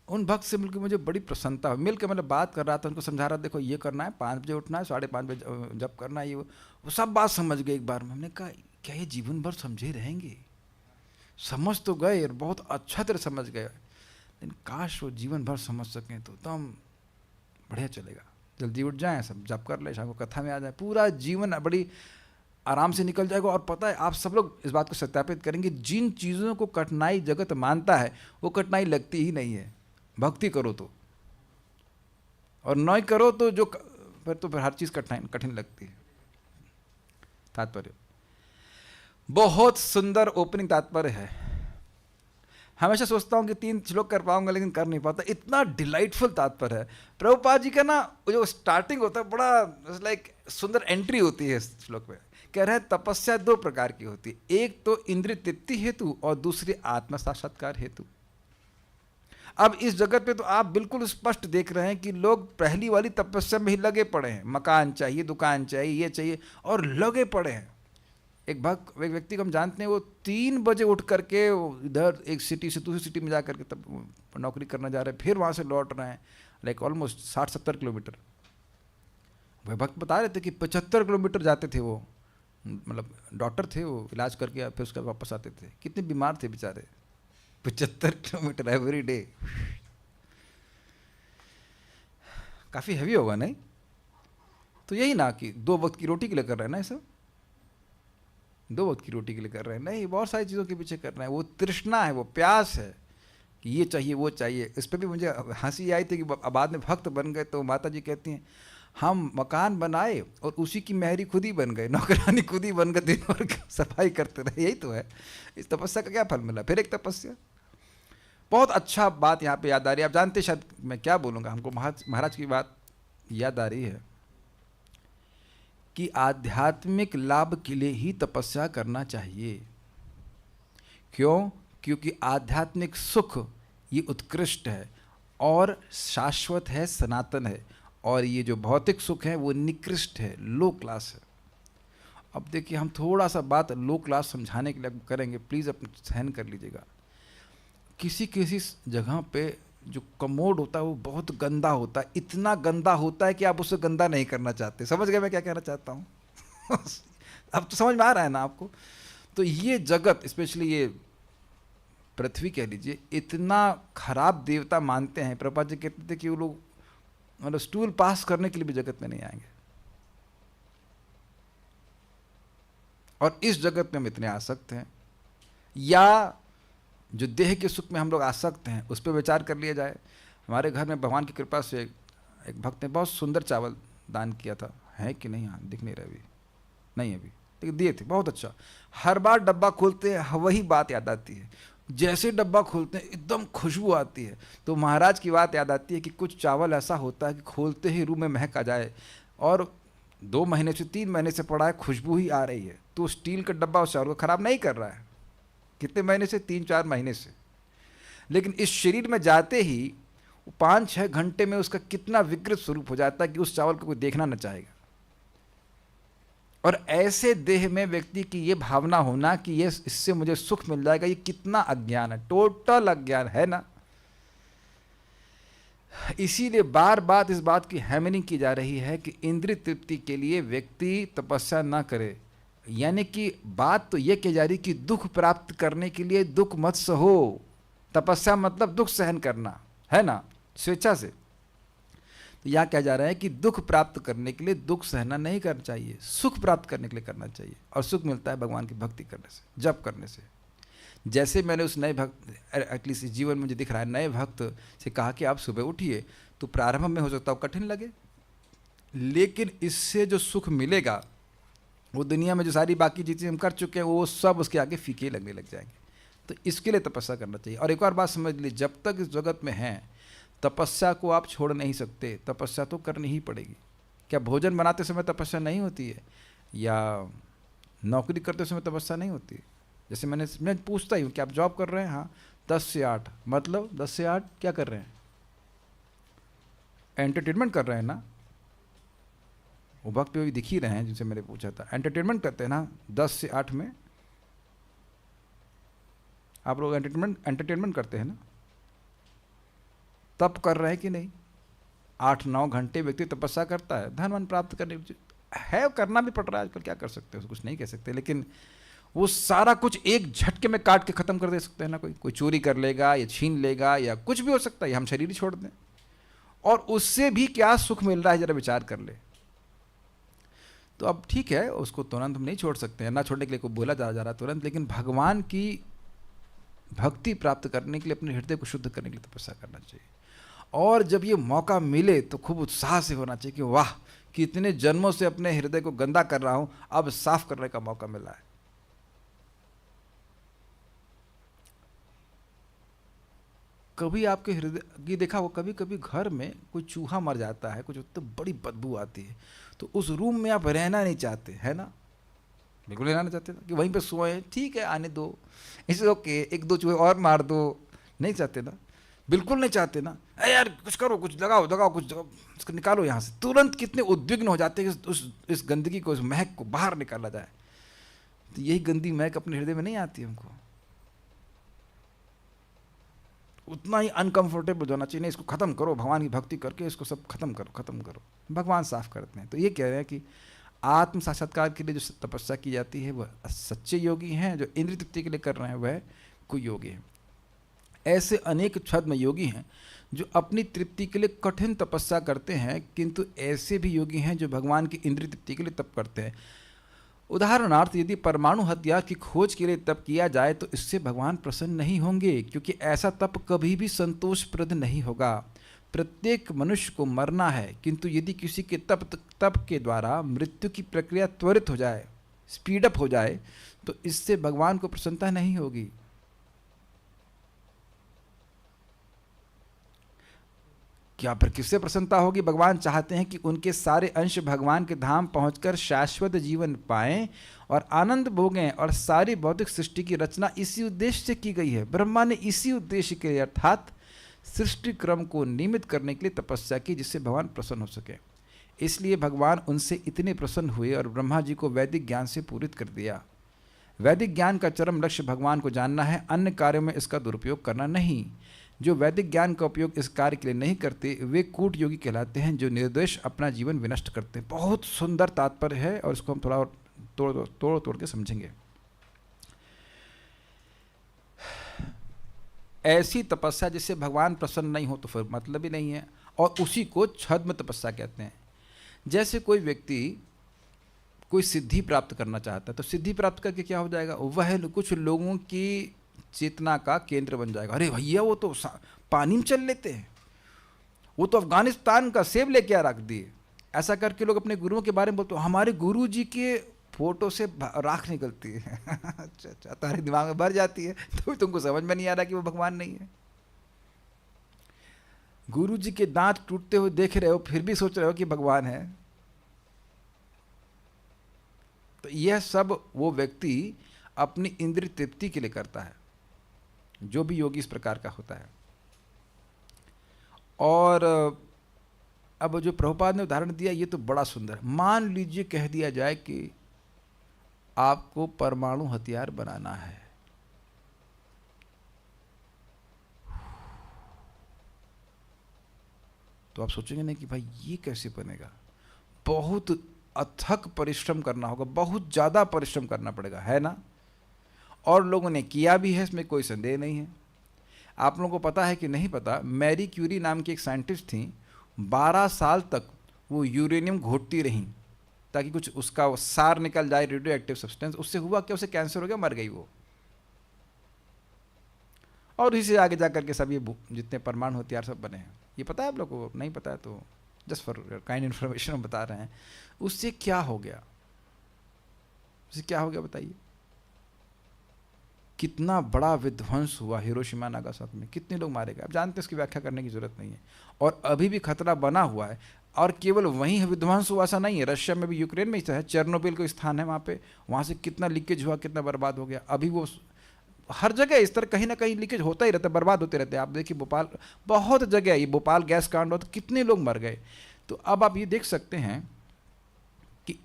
उन भक्त से मिलकर मुझे बड़ी प्रसन्नता हुई। मिलकर मतलब बात कर रहा था, उनको समझा रहा, देखो ये करना है, 5 बजे उठना है, 5:30 बजे जब करना है, ये वो सब बात समझ गए एक बार में। हमने कहा क्या ये जीवन भर समझे रहेंगे? समझ तो गए और बहुत अच्छा तरह समझ गए, लेकिन काश वो जीवन भर समझ सकें तो एकदम बढ़िया चलेगा। जल्दी उठ जाएँ, सब जब कर ले, शाम को कथा में आ जाए, पूरा जीवन बड़ी आराम से निकल जाएगा। और पता है, आप सब लोग इस बात को सत्यापित करेंगे, जिन चीज़ों को कठिनाई जगत मानता है वो कठिनाई लगती ही नहीं है। भक्ति करो तो, और नहीं करो तो फिर हर चीज़ कठिन लगती है। तात्पर्य बहुत सुंदर ओपनिंग तात्पर्य है। हमेशा सोचता हूँ कि 3 श्लोक कर पाऊंगा, लेकिन कर नहीं पाता। इतना डिलाइटफुल तात्पर्य है प्रभुपाद जी का ना। जो स्टार्टिंग होता है, बड़ा लाइक सुंदर एंट्री होती है इस श्लोक में कह रहे हैं तपस्या दो प्रकार की होती है, एक तो इंद्रिय तृप्ति हेतु और दूसरी आत्म साक्षात्कार हेतु। अब इस जगत में तो आप बिल्कुल स्पष्ट देख रहे हैं कि लोग पहली वाली तपस्या में ही लगे पड़े हैं, मकान चाहिए, दुकान चाहिए, ये चाहिए, और लगे पड़े हैं। एक व्यक्ति को हम जानते हैं, वो 3 बजे उठ करके इधर एक सिटी से दूसरी सिटी में जा करके तब नौकरी करना जा रहे हैं, फिर वहाँ से लौट रहे हैं, लाइक ऑलमोस्ट 60-70 किलोमीटर। वह भक्त बता रहे थे कि 75 किलोमीटर जाते थे वो, मतलब डॉक्टर थे, वो इलाज करके फिर उसके वापस आते थे। कितने बीमार थे बेचारे, 75 किलोमीटर एवरी डे, काफ़ी हैवी होगा नहीं? तो यही ना कि 2 वक्त की रोटी के लिए कर रहे हैं ना, ये सब 2 वक्त की रोटी के लिए कर रहे हैं नहीं, बहुत सारी चीज़ों के पीछे कर रहे हैं। वो तृष्णा है, वो प्यास है कि ये चाहिए वो चाहिए। इस पर भी मुझे हंसी आई थी कि बाद में भक्त बन गए तो माता जी कहती हैं हम मकान बनाए और उसी की मेहरी खुद ही बन गए, नौकरानी खुद ही बन गए, दिन भर सफाई करते रहे। यही तो है, इस तपस्या का क्या फल मिला? फिर एक तपस्या। बहुत अच्छा बात यहाँ पे याद आ रही है, आप जानते शायद मैं क्या बोलूँगा, हमको महाराज की बात याद आ रही है कि आध्यात्मिक लाभ के लिए ही तपस्या करना चाहिए। क्यों? क्योंकि आध्यात्मिक सुख ये उत्कृष्ट है और शाश्वत है, सनातन है, और ये जो भौतिक सुख है वो निकृष्ट है, लो क्लास है। अब देखिए, हम थोड़ा सा बात लो क्लास समझाने के लिए करेंगे, प्लीज़ अपने सहन कर लीजिएगा। किसी किसी जगह पे जो कमोड होता है वो बहुत गंदा होता है, इतना गंदा होता है कि आप उसे गंदा नहीं करना चाहते। समझ गए मैं क्या कहना चाहता हूँ? अब तो समझ में आ रहा है ना आपको? तो ये जगत, स्पेशली ये पृथ्वी कह लीजिए, इतना खराब देवता मानते हैं। प्रभुपाद जी कहते थे कि वो लोग मतलब स्टूल पास करने के लिए भी जगत में नहीं आएंगे, और इस जगत में हम इतने आसक्त हैं। या जो देह के सुख में हम लोग आसक्त हैं, उस पर विचार कर लिया जाए। हमारे घर में भगवान की कृपा से एक भक्त ने बहुत सुंदर चावल दान किया था, है कि नहीं? हाँ, दिख नहीं रहा अभी, नहीं अभी, लेकिन दिए थे, बहुत अच्छा। हर बार डब्बा खोलते हैं वही बात याद आती है, जैसे डब्बा खोलते हैं एकदम खुशबू आती है। तो महाराज की बात याद आती है कि कुछ चावल ऐसा होता है कि खोलते ही रूम में महक आ जाए, और 2 महीने से 3 महीने से पड़ा है, खुशबू ही आ रही है। तो स्टील का डब्बा उस चावल को खराब नहीं कर रहा है, कितने महीने से? 3-4 महीने से। लेकिन इस शरीर में जाते ही 5-6 घंटे में उसका कितना विकृत स्वरूप हो जाता है कि उस चावल को कोई देखना न चाहेगा। और ऐसे देह में व्यक्ति की ये भावना होना कि ये इससे मुझे सुख मिल जाएगा, ये कितना अज्ञान है, टोटल अज्ञान है ना। इसीलिए बार बार इस बात की हैमरिंग की जा रही है कि इंद्रिय तृप्ति के लिए व्यक्ति तपस्या ना करे। यानी कि बात तो ये कही जा रही कि दुख प्राप्त करने के लिए दुख मत सहो। तपस्या मतलब दुख सहन करना है ना, स्वेच्छा से। तो यहाँ कहा जा रहा है कि दुख प्राप्त करने के लिए दुख सहना नहीं करना चाहिए, सुख प्राप्त करने के लिए करना चाहिए। और सुख मिलता है भगवान की भक्ति करने से, जप करने से। जैसे मैंने उस नए भक्त, एटलीस्ट जीवन में मुझे दिख रहा है, नए भक्त से कहा कि आप सुबह उठिए, तो प्रारंभ में हो सकता है कठिन लगे, लेकिन इससे जो सुख मिलेगा वो दुनिया में जो सारी बाकी चीज़ें हम कर चुके हैं वो सब उसके आगे फीके लगने लग जाएंगे। तो इसके लिए तपस्या करना चाहिए। और एक और बात समझ लीजिए, जब तक इस जगत में हैं तपस्या को आप छोड़ नहीं सकते, तपस्या तो करनी ही पड़ेगी। क्या भोजन बनाते समय तपस्या नहीं होती है, या नौकरी करते समय तपस्या नहीं होती है? जैसे मैं पूछता ही हूँ कि आप जॉब कर रहे हैं, हाँ 10 से 8, मतलब 10 से 8 क्या कर रहे हैं? एंटरटेनमेंट कर रहे हैं ना। वो वक्त पे भी दिख ही रहे हैं जिनसे मैंने पूछा था, एंटरटेनमेंट करते हैं ना 10 से 8 में। आप लोग एंटरटेनमेंट करते हैं ना, तप कर रहे हैं कि नहीं? 8-9 घंटे व्यक्ति तपस्या करता है धन वन प्राप्त करने है, करना भी पड़ रहा है आजकल, क्या कर सकते हैं, कुछ नहीं कह सकते। लेकिन वो सारा कुछ एक झटके में काट के ख़त्म कर दे सकते हैं ना। कोई चोरी कर लेगा या छीन लेगा या कुछ भी हो सकता है, हम शरीर ही छोड़ दें, और उससे भी क्या सुख मिल रहा है जरा विचार कर ले। तो अब ठीक है, उसको तुरंत हम नहीं छोड़ सकते हैं, ना छोड़ने के लिए कोई बोला जा रहा तुरंत, लेकिन भगवान की भक्ति प्राप्त करने के लिए अपने हृदय को शुद्ध करने के लिए तपस्या करना चाहिए। और जब ये मौका मिले तो खूब उत्साह से होना चाहिए कि वाह, कितने जन्मों से अपने हृदय को गंदा कर रहा हूं, अब साफ करने का मौका मिला है। कभी आपके हृदय की देखा वो, कभी कभी घर में कोई चूहा मर जाता है, कुछ तो बड़ी बदबू आती है, तो उस रूम में आप रहना नहीं चाहते, है ना? बिल्कुल नहीं रहना चाहते ना कि वहीं पे सोए, ठीक है आने दो, इसे ओके, एक दो चूहे और मार दो, नहीं चाहते ना, बिल्कुल नहीं चाहते ना। अरे यार कुछ करो, कुछ लगाओ लगाओ, कुछ लगाओ, इसको निकालो यहाँ से। तुरंत कितने उद्विग्न हो जाते हैं कि इस गंदगी को, इस महक को बाहर निकाला जाए। तो यही गंदी महक अपने हृदय में नहीं आती हमको, उतना ही अनकंफर्टेबल होना चाहिए। नहीं, इसको खत्म करो, भगवान की भक्ति करके इसको सब खत्म करो, खत्म करो। भगवान साफ करते हैं। तो ये कह रहे हैं कि आत्म साक्षात्कार के लिए जो तपस्या की जाती है वह सच्चे योगी हैं, जो इंद्रिय तृप्ति के लिए कर रहे हैं वह कोई योगी है। ऐसे अनेक छद्म योगी हैं जो अपनी तृप्ति के लिए कठिन तपस्या करते हैं, किंतु ऐसे भी योगी हैं जो भगवान की इंद्रिय तृप्ति के लिए तप करते हैं। उदाहरणार्थ, यदि परमाणु हथियार की खोज के लिए तप किया जाए तो इससे भगवान प्रसन्न नहीं होंगे, क्योंकि ऐसा तप कभी भी संतोषप्रद नहीं होगा। प्रत्येक मनुष्य को मरना है, किंतु यदि किसी के तप के द्वारा मृत्यु की प्रक्रिया त्वरित हो जाए, स्पीडअप हो जाए, तो इससे भगवान को प्रसन्नता नहीं होगी। क्या फिर किससे प्रसन्नता होगी? भगवान चाहते हैं कि उनके सारे अंश भगवान के धाम पहुंचकर शाश्वत जीवन पाएं और आनंद भोगें, और सारी भौतिक सृष्टि की रचना इसी उद्देश्य से की गई है। ब्रह्मा ने इसी उद्देश्य के लिए, अर्थात सृष्टि क्रम को नियमित करने के लिए तपस्या की, जिससे भगवान प्रसन्न हो सके। इसलिए भगवान उनसे इतने प्रसन्न हुए और ब्रह्मा जी को वैदिक ज्ञान से पूरित कर दिया। वैदिक ज्ञान का चरम लक्ष्य भगवान को जानना है, अन्य कार्यों में इसका दुरुपयोग करना नहीं। जो वैदिक ज्ञान का उपयोग इस कार्य के लिए नहीं करते वे कूट योगी कहलाते हैं, जो निर्देश अपना जीवन विनष्ट करते हैं। बहुत सुंदर तात्पर्य है और इसको हम थोड़ा और तोड़ के समझेंगे। ऐसी तपस्या जिससे भगवान प्रसन्न नहीं हो तो फिर मतलब ही नहीं है, और उसी को छद्म तपस्या कहते हैं। जैसे कोई व्यक्ति कोई सिद्धि प्राप्त करना चाहता है, तो सिद्धि प्राप्त करके क्या हो जाएगा? वह कुछ लोगों की चेतना का केंद्र बन जाएगा। अरे भैया वो तो पानी में चल लेते हैं, वो तो अफगानिस्तान का सेब लेके रख दिए। ऐसा करके लोग अपने गुरुओं के बारे में बोलते हैं, हमारे गुरु जी के फोटो से राख निकलती है। अच्छा अच्छा, तुम्हारे दिमाग में भर जाती है, तो तुमको समझ में नहीं आ रहा कि वो भगवान नहीं है। गुरु जी के दांत टूटते हुए देख रहे हो, फिर भी सोच रहे हो कि भगवान है। तो यह सब वो व्यक्ति अपनी इंद्रिय तृप्ति के लिए करता है, जो भी योगी इस प्रकार का होता है। और अब जो प्रभुपाद ने उदाहरण दिया ये तो बड़ा सुंदर। मान लीजिए कह दिया जाए कि आपको परमाणु हथियार बनाना है, तो आप सोचेंगे नहीं कि भाई ये कैसे बनेगा, बहुत अथक परिश्रम करना होगा, बहुत ज़्यादा परिश्रम करना पड़ेगा, है ना? और लोगों ने किया भी है, इसमें कोई संदेह नहीं है। आप लोगों को पता है कि नहीं पता, मैरी क्यूरी नाम की एक साइंटिस्ट थी, 12 साल तक वो यूरेनियम घोटती रहीं ताकि कुछ उसका सार निकल जाए, रेडियो एक्टिव सब्सटेंस। उससे हुआ क्या? उसे कैंसर हो गया, मर गई वो। और इसी से आगे जा करके सब ये जितने परमाणु हथियार सब बने हैं। ये पता है आप लोगों को? नहीं पता है तो जस्ट फॉर काइंड इन्फॉर्मेशन हम बता रहे हैं। उससे क्या हो गया? उससे क्या हो गया बताइए? कितना बड़ा विध्वंस हुआ हिरोशिमा नागासाकी में, कितने लोग मारे गए। आप जानते हैं, इसकी व्याख्या करने की जरूरत नहीं है। और अभी भी खतरा बना हुआ है। और केवल वहीं विध्वंस हुआ ऐसा नहीं है, रशिया में भी, यूक्रेन में है, चेरनोबिल को स्थान है वहाँ पे, वहाँ से कितना लीकेज हुआ, कितना बर्बाद हो गया। अभी वो हर जगह इस तरह कहीं ना कहीं लीकेज होता ही रहता है, बर्बाद होते रहते हैं। आप देखिए भोपाल, बहुत जगह ये भोपाल गैस कांड हो तो कितने लोग मर गए। तो अब आप ये देख सकते हैं कि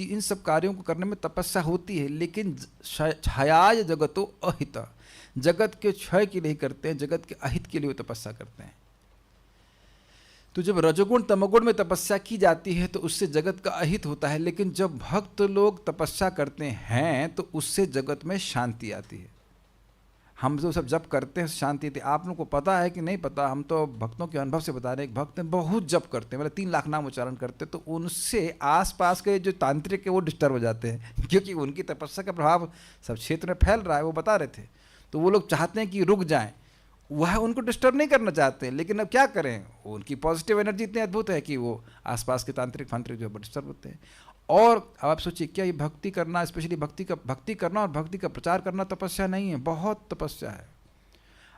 इन सब कार्यों को करने में तपस्या होती है, लेकिन क्षयाय जगतो अहित, जगत के क्षय के लिए करते हैं, जगत के अहित के लिए तपस्या करते हैं। तो जब रजोगुण तमोगुण में तपस्या की जाती है तो उससे जगत का अहित होता है, लेकिन जब भक्त लोग तपस्या करते हैं तो उससे जगत में शांति आती है। हम जो सब जप करते हैं शांति थी। आप लोगों को पता है कि नहीं पता, हम तो भक्तों के अनुभव से बता रहे हैं। भक्त बहुत जप करते हैं, मतलब 3 लाख नाम उच्चारण करते हैं, तो उनसे आसपास के जो तांत्रिक है वो डिस्टर्ब हो जाते हैं, क्योंकि उनकी तपस्या का प्रभाव सब क्षेत्र में फैल रहा है। वो बता रहे थे, तो वो लोग चाहते हैं कि रुक जाएं, वह उनको डिस्टर्ब नहीं करना चाहते हैं। लेकिन अब क्या करें, उनकी पॉजिटिव एनर्जी इतनी अद्भुत है कि वो आसपास के तांत्रिक फांत्रिक जो डिस्टर्ब होते हैं। और अब आप सोचिए, क्या ये भक्ति करना, स्पेशली भक्ति करना और भक्ति का प्रचार करना तपस्या नहीं है? बहुत तपस्या है।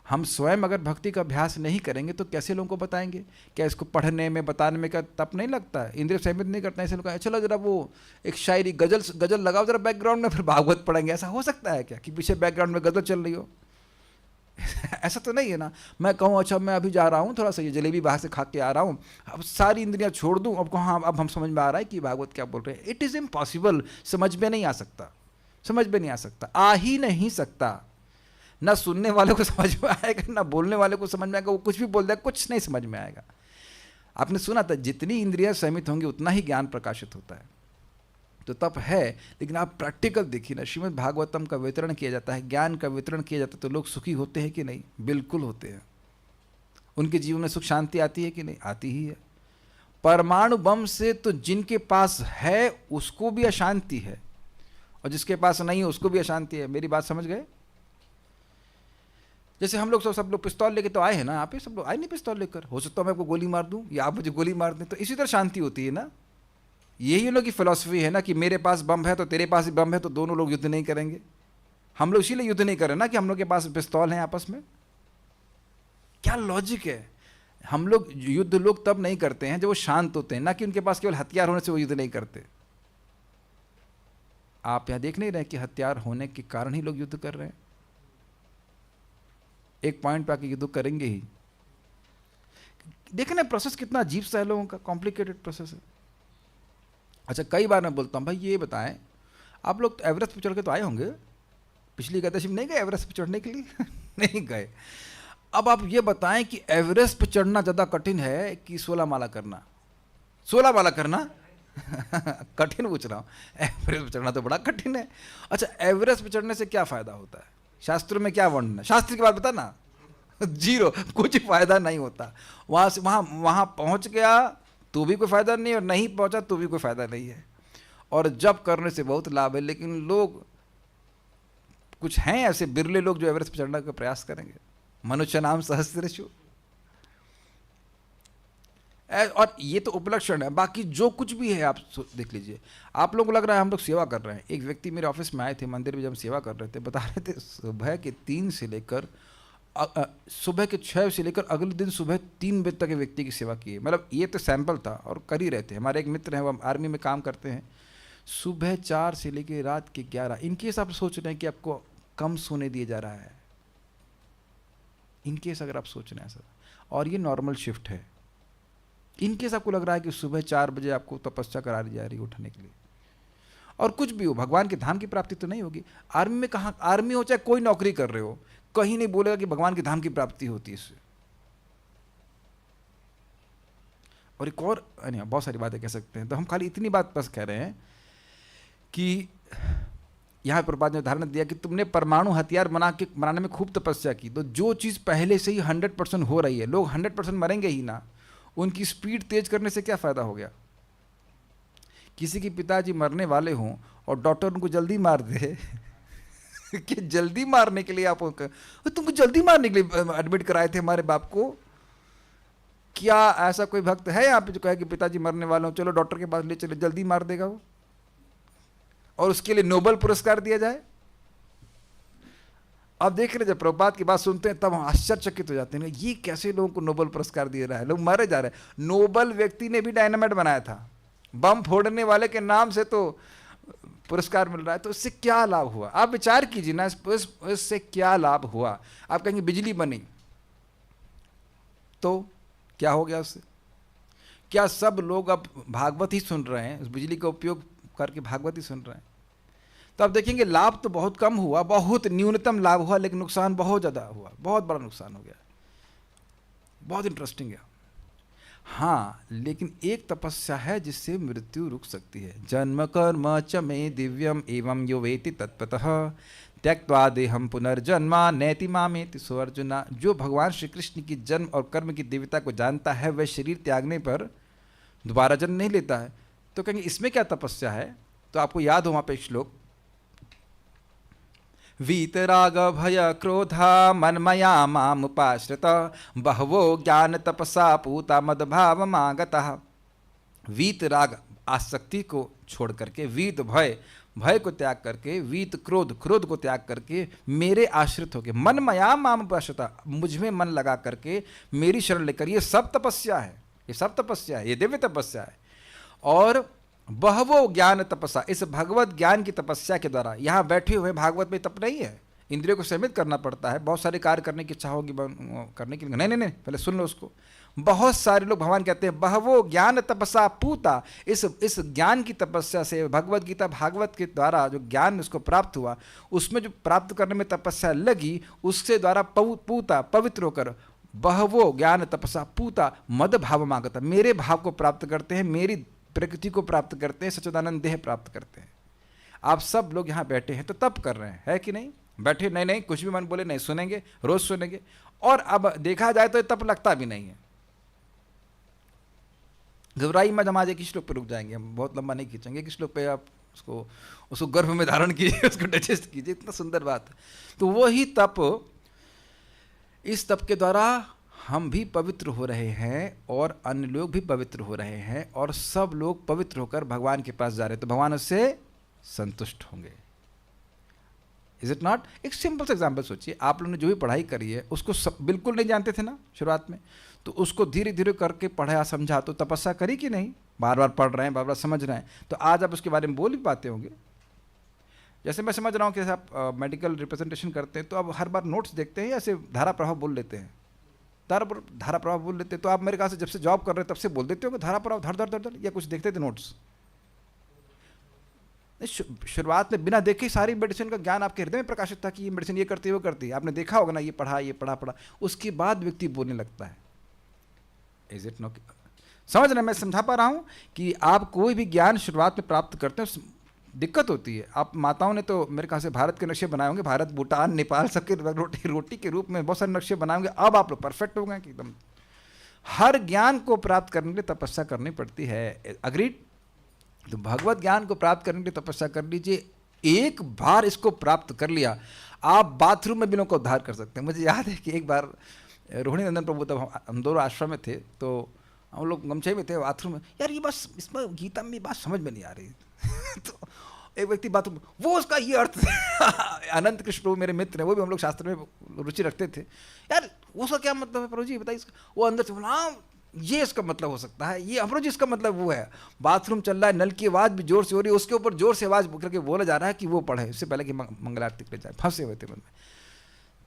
हम स्वयं अगर भक्ति का अभ्यास नहीं करेंगे तो कैसे लोगों को बताएंगे? क्या इसको पढ़ने में बताने में क्या तप नहीं लगता है? इंद्रिय संयमित नहीं करते हैं ऐसे लोग, चलो जरा वो एक शायरी गजल लगाओ जरा बैकग्राउंड में, फिर भागवत पढ़ेंगे। ऐसा हो सकता है क्या कि पीछे बैकग्राउंड में गजल चल रही हो? ऐसा तो नहीं है ना। मैं कहूँ अच्छा मैं अभी जा रहा हूँ थोड़ा सा ये जलेबी बाहर से खा के आ रहा हूँ, अब सारी इंद्रियाँ छोड़ दूँ, अब हाँ अब हम समझ में आ रहा है कि भागवत क्या बोल रहे हैं। इट इज़ इम्पॉसिबल, समझ में नहीं आ सकता, समझ में नहीं आ सकता, आ ही नहीं सकता। ना सुनने वाले को समझ में आएगा, ना बोलने वाले को समझ में आएगा, वो कुछ भी बोल देगा कुछ नहीं समझ में आएगा। आपने सुना था जितनी इंद्रियां संयमित होंगी उतना ही ज्ञान प्रकाशित होता है। तो तप है, लेकिन आप प्रैक्टिकल देखिए ना, श्रीमद् भागवतम का वितरण किया जाता है, ज्ञान का वितरण किया जाता है, तो लोग सुखी होते हैं कि नहीं? बिल्कुल होते हैं। उनके जीवन में सुख शांति आती है कि नहीं? आती ही है। परमाणु बम से तो जिनके पास है उसको भी अशांति है, और जिसके पास नहीं है उसको भी अशांति है। मेरी बात समझ गए? जैसे हम लोग सब लोग पिस्तौल लेके तो आए हैं ना, आप ही सब लोग आए नहीं पिस्तौल लेकर, हो सकता है मैं आपको गोली मार दूं या आप मुझे गोली मार दें, तो इसी तरह शांति होती है ना। यही उन लोग की फिलॉसफी है ना कि मेरे पास बम है तो तेरे पास भी बम है, तो दोनों लोग युद्ध नहीं करेंगे। हम लोग इसीलिए युद्ध नहीं करें ना कि हम लोग के पास पिस्तौल हैं आपस में। क्या लॉजिक है? हम लोग युद्ध लोग तब नहीं करते हैं जब वो शांत होते हैं, ना कि उनके पास केवल हथियार होने से वो युद्ध नहीं करते। आप यहां देख नहीं रहे कि हथियार होने के कारण ही लोग युद्ध कर रहे हैं। एक पॉइंट पे आके युद्ध करेंगे ही। देखना प्रोसेस कितना अजीब सा है लोगों का, कॉम्प्लिकेटेड प्रोसेस है। अच्छा कई बार मैं बोलता हूँ भाई ये बताएं, आप लोग तो एवरेस्ट पे चढ़ के तो आए होंगे, पिछली एकादशी में नहीं गए एवरेस्ट पे चढ़ने के लिए? नहीं गए। अब आप ये बताएं कि एवरेस्ट पे चढ़ना ज़्यादा कठिन है कि 16 माला करना? 16 माला करना कठिन पूछ रहा हूँ, एवरेस्ट पे चढ़ना तो बड़ा कठिन है। अच्छा एवरेस्ट पे चढ़ने से क्या फ़ायदा होता है? शास्त्रों में क्या वर्णन है? शास्त्र की बात बता ना। जीरो, कुछ फायदा नहीं होता। वहां से वहां पहुंच गया तो भी कोई फायदा नहीं, और नहीं पहुंचा तो भी कोई फायदा नहीं है। और जब करने से बहुत लाभ है, लेकिन लोग कुछ हैं ऐसे बिरले लोग जो एवरेस्ट पर चढ़ने का प्रयास करेंगे। मनुष्य नाम सहस्रेषु, और ये तो उपलक्षण है। बाकी जो कुछ भी है आप देख लीजिए। आप लोगों को लग रहा है हम लोग सेवा कर रहे हैं। एक व्यक्ति मेरे ऑफिस में आए थे, मंदिर में जब सेवा कर रहे थे, बता रहे थे सुबह के 3 से लेकर सुबह के 6 से लेकर अगले दिन सुबह 3 बजे तक व्यक्ति की सेवा की है। मतलब ये तो सैंपल था और कर ही रहते हैं। हमारे एक मित्र हैं, वो आर्मी में काम करते हैं, सुबह 4 से लेकर रात के 11। इनकेस आप सोच रहे हैं कि आपको कम सोने दिया जा रहा है, इनकेस अगर आप सोच रहे हैं सर, और ये नॉर्मल शिफ्ट है, इनकेस आपको लग रहा है कि सुबह 4 बजे आपको तपस्या करा दी जा रही है उठने के लिए, और कुछ भी हो, भगवान के धाम की प्राप्ति तो नहीं होगी। आर्मी में कहाँ, आर्मी हो चाहे कोई नौकरी कर रहे हो, कहीं नहीं बोलेगा कि भगवान के धाम की प्राप्ति होती है इससे। और एक और नहीं, बहुत सारी बातें कह सकते हैं, तो हम खाली इतनी बात बस कह रहे हैं कि यहाँ प्रभुपाद ने उदाहरण दिया कि तुमने परमाणु हथियार बनाने में खूब तपस्या की, तो जो चीज़ पहले से ही 100% हो रही है, लोग 100% मरेंगे ही ना, उनकी स्पीड तेज करने से क्या फ़ायदा हो गया? किसी के पिताजी मरने वाले हों और डॉक्टर उनको जल्दी मार दे कि जल्दी मारने के लिए आप तुमको जल्दी मारने के लिए एडमिट कराए थे हमारे बाप को। क्या ऐसा कोई भक्त है यहाँ पे जो कहे कि पिताजी मरने वाले हो, चलो डॉक्टर के पास ले चले, जल्दी मार देगा वो, और उसके लिए नोबेल पुरस्कार दिया जाए? अब देख रहे जब प्रभुपाद की बात सुनते हैं तब हम आश्चर्यचकित हो जाते हैं, ये कैसे लोगों को नोबेल पुरस्कार दिए रहा है, लोग मारे जा रहे हैं। नोबेल व्यक्ति ने भी डायनामाइट बनाया था, बम फोड़ने वाले के नाम से तो पुरस्कार मिल रहा है। तो इससे क्या लाभ हुआ? आप विचार कीजिए ना, इससे क्या लाभ हुआ? आप कहेंगे बिजली बनी, तो क्या हो गया उससे? क्या सब लोग अब भागवत ही सुन रहे हैं, उस बिजली का उपयोग करके भागवत ही सुन रहे हैं? तो आप देखेंगे लाभ तो बहुत कम हुआ, बहुत न्यूनतम लाभ हुआ, लेकिन नुकसान बहुत ज़्यादा हुआ, बहुत बड़ा नुकसान हो गया। बहुत इंटरेस्टिंग है। हाँ, लेकिन एक तपस्या है जिससे मृत्यु रुक सकती है। जन्म कर्म च मे दिव्यम एवं यो वेति तत्पतः त्यक्त्वा देहम पुनर्जन्मा नैति मामेति सो अर्जुना। जो भगवान श्री कृष्ण की जन्म और कर्म की दिव्यता को जानता है, वह शरीर त्यागने पर दोबारा जन्म नहीं लेता है। तो कहेंगे इसमें क्या तपस्या है? तो आपको याद हो वहाँ पे श्लोक, वीतराग भय क्रोधा मन्मया मामुपाश्रित बहवो ज्ञान तपसा पूता मदभाव मागतः। वीतराग आसक्ति को छोड़ करके, वीत भय भय को त्याग करके, वीत क्रोध, क्रोध को त्याग करके मेरे आश्रित होके, मन मया माम उपाश्रिता, मुझ में मन लगा करके मेरी शरण लेकर, ये सब तपस्या है, ये सब तपस्या है, ये दिव्य तपस्या है। और बहवो ज्ञान तपस्या, इस भगवत ज्ञान की तपस्या के द्वारा, यहाँ बैठे हुए भागवत में तप नहीं है, इंद्रियों को संयमित करना पड़ता है, बहुत सारे कार्य करने की इच्छा होगी करने की, नहीं नहीं नहीं, पहले सुन लो उसको। बहुत सारे लोग, भगवान कहते हैं बहवो ज्ञान तपसा पूता, इस ज्ञान की तपस्या से, भगवत गीता भागवत के द्वारा जो ज्ञान उसको प्राप्त हुआ, उसमें जो प्राप्त करने में तपस्या लगी, उससे द्वारा पूता, पवित्र होकर, बहवो ज्ञान तपसा पूता मद भाव मागता, मेरे भाव को प्राप्त करते हैं, मेरी प्रकृति को प्राप्त करते हैं, सच्चिदानंद देह प्राप्त करते हैं। आप सब लोग यहाँ बैठे हैं तो तप कर रहे हैं, है कि नहीं? बैठे नहीं नहीं कुछ भी मन बोले नहीं, सुनेंगे, रोज सुनेंगे। और अब देखा जाए तो तप लगता भी नहीं है। घबराई मत, हम आज एक श्लोक पर रुक जाएंगे, हम बहुत लंबा नहीं खींचेंगे। एक श्लोक पे आप उसको गर्भ में धारण कीजिए, उसको डाइजेस्ट कीजिए, इतना सुंदर बात। तो वही तप, इस तप के द्वारा हम भी पवित्र हो रहे हैं और अन्य लोग भी पवित्र हो रहे हैं, और सब लोग पवित्र होकर भगवान के पास जा रहे हैं, तो भगवान उससे संतुष्ट होंगे। Is it not? एक सिंपल सा एग्जाम्पल सोचिए, आप लोगों ने जो भी पढ़ाई करी है उसको बिल्कुल नहीं जानते थे ना शुरुआत में, तो उसको धीरे धीरे करके पढ़ा समझा, तो तपस्या करी कि नहीं? बार बार पढ़ रहे हैं, बार बार समझ रहे हैं, तो आज आप उसके बारे में बोल भी पाते होंगे। जैसे मैं समझ रहा हूँ कि जैसे आप मेडिकल रिप्रेजेंटेशन करते हैं, तो आप हर बार नोट्स देखते हैं या ऐसे धारा प्रभाव बोल लेते हैं? धारा प्रभाव बोल लेते हैं। तो आप मेरे ख्याल से जब से जॉब कर रहे हैं तब से बोल देते हो धारा प्रभाव धर धर धर धर, या कुछ देखते थे नोट्स? शुरुआत में बिना देखे सारी मेडिसिन का ज्ञान आपके हृदय में प्रकाशित था कि ये मेडिसिन ये करती है, वो करती है, आपने देखा होगा ना, ये पढ़ा, उसके बाद व्यक्ति बोलने लगता है। Is it not? समझ रहे? मैं समझा पा रहा हूं कि आप कोई भी ज्ञान शुरुआत में प्राप्त करते हैं, दिक्कत होती है। आप माताओं ने तो मेरे ख्याल से भारत के नक्शे बनाए होंगे, भारत, भूटान, नेपाल, सबके रोटी के रूप में बहुत सारे नक्शे बनाए होंगे। अब आप लोग परफेक्ट हो गए कि एकदम। हर ज्ञान को प्राप्त करने के लिए तपस्या करनी पड़ती है। अग्रीड? तो भगवत ज्ञान को प्राप्त करने के लिए तपस्या कर लीजिए। एक बार इसको प्राप्त कर लिया, आप बाथरूम में भी लोगों को उद्धार कर सकते हैं। मुझे याद है कि एक बार रोहिणी नंदन प्रभु, तब हम दोनों आश्रम में थे, तो हम लोग गमछे में थे, बाथरूम में, यार ये बस इसमें गीता में बात समझ में नहीं आ रही तो एक व्यक्ति बाथरूम, वो उसका ये अर्थ अनंत कृष्ण प्रभु मेरे मित्र हैं, वो भी हम लोग शास्त्र में रुचि रखते थे, यार उसका क्या मतलब है प्रभु जी बताइए इसका? वो अंदर से बोला, ये इसका मतलब हो सकता है, ये अमरो जी इसका मतलब वो है। बाथरूम चल रहा है, नल की आवाज़ भी जोर से हो रही है, उसके ऊपर जोर से आवाज़ करके बोला जा रहा है कि वो पढ़े, इससे पहले कि मंगलारती के जाए। फंसे हुए थे मन में।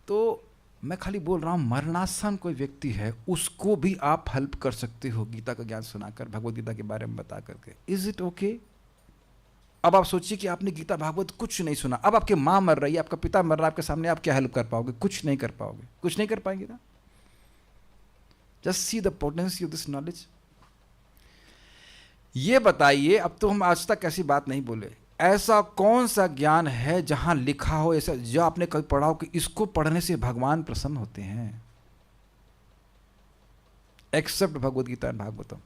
तो मैं खाली बोल रहा हूँ, मरणासन कोई व्यक्ति है, उसको भी आप हेल्प कर सकते हो गीता का ज्ञान सुनाकर, भगवत गीता के बारे में बता करके। Is it okay? अब आप सोचिए कि आपने गीता भागवत कुछ नहीं सुना, अब आपके माँ मर रही है, आपका पिता मर रहा है आपके सामने, आप क्या हेल्प कर पाओगे? कुछ नहीं कर पाओगे, कुछ नहीं कर पाएंगे ना। Just see the potency of this knowledge. ये बताइए, अब तो हम आज तक ऐसी बात नहीं बोले, ऐसा कौन सा ज्ञान है जहां लिखा हो, ऐसा जो आपने कभी पढ़ा हो कि इसको पढ़ने से भगवान प्रसन्न होते हैं? एक्सेप्ट भगवद गीता एंड भागवतम,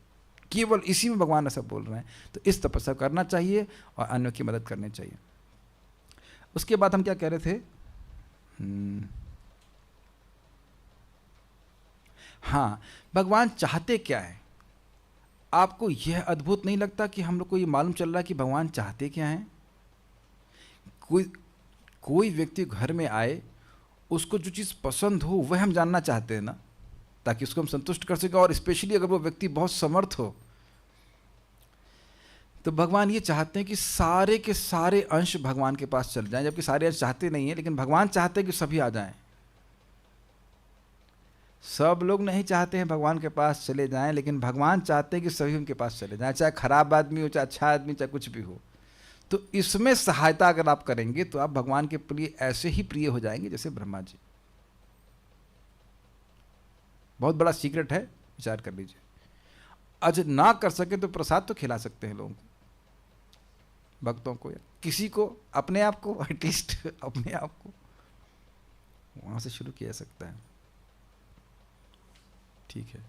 केवल इसी में भगवान ऐसा बोल रहे हैं। तो इस तपस्या करना चाहिए और अन्यों की मदद करनी चाहिए। उसके बाद हम क्या कह रहे थे? हाँ, भगवान चाहते क्या है? आपको यह अद्भुत नहीं लगता कि हम लोग को ये मालूम चल रहा है कि भगवान चाहते क्या हैं? कोई व्यक्ति घर में आए, उसको जो चीज़ पसंद हो वह हम जानना चाहते हैं ना, ताकि उसको हम संतुष्ट कर सकें। और स्पेशली अगर वो व्यक्ति बहुत समर्थ हो, तो भगवान ये चाहते हैं कि सारे के सारे अंश भगवान के पास चल जाएं, जबकि सारे अंश चाहते नहीं हैं, लेकिन भगवान चाहते हैं कि सभी आ जाएं। सब लोग नहीं चाहते हैं भगवान के पास चले जाएं, लेकिन भगवान चाहते हैं कि सभी उनके पास चले जाएं, चाहे खराब आदमी हो, चाहे अच्छा आदमी, चाहे कुछ भी हो। तो इसमें सहायता अगर आप करेंगे तो आप भगवान के प्रिय ऐसे ही प्रिय हो जाएंगे जैसे ब्रह्मा जी। बहुत बड़ा सीक्रेट है, विचार कर लीजिए। आज ना कर सके तो प्रसाद तो खिला सकते हैं लोगों को, भक्तों को, या किसी को, अपने आप को, एटलीस्ट अपने आप को वहां से शुरू किया जा सकता है। ठीक है।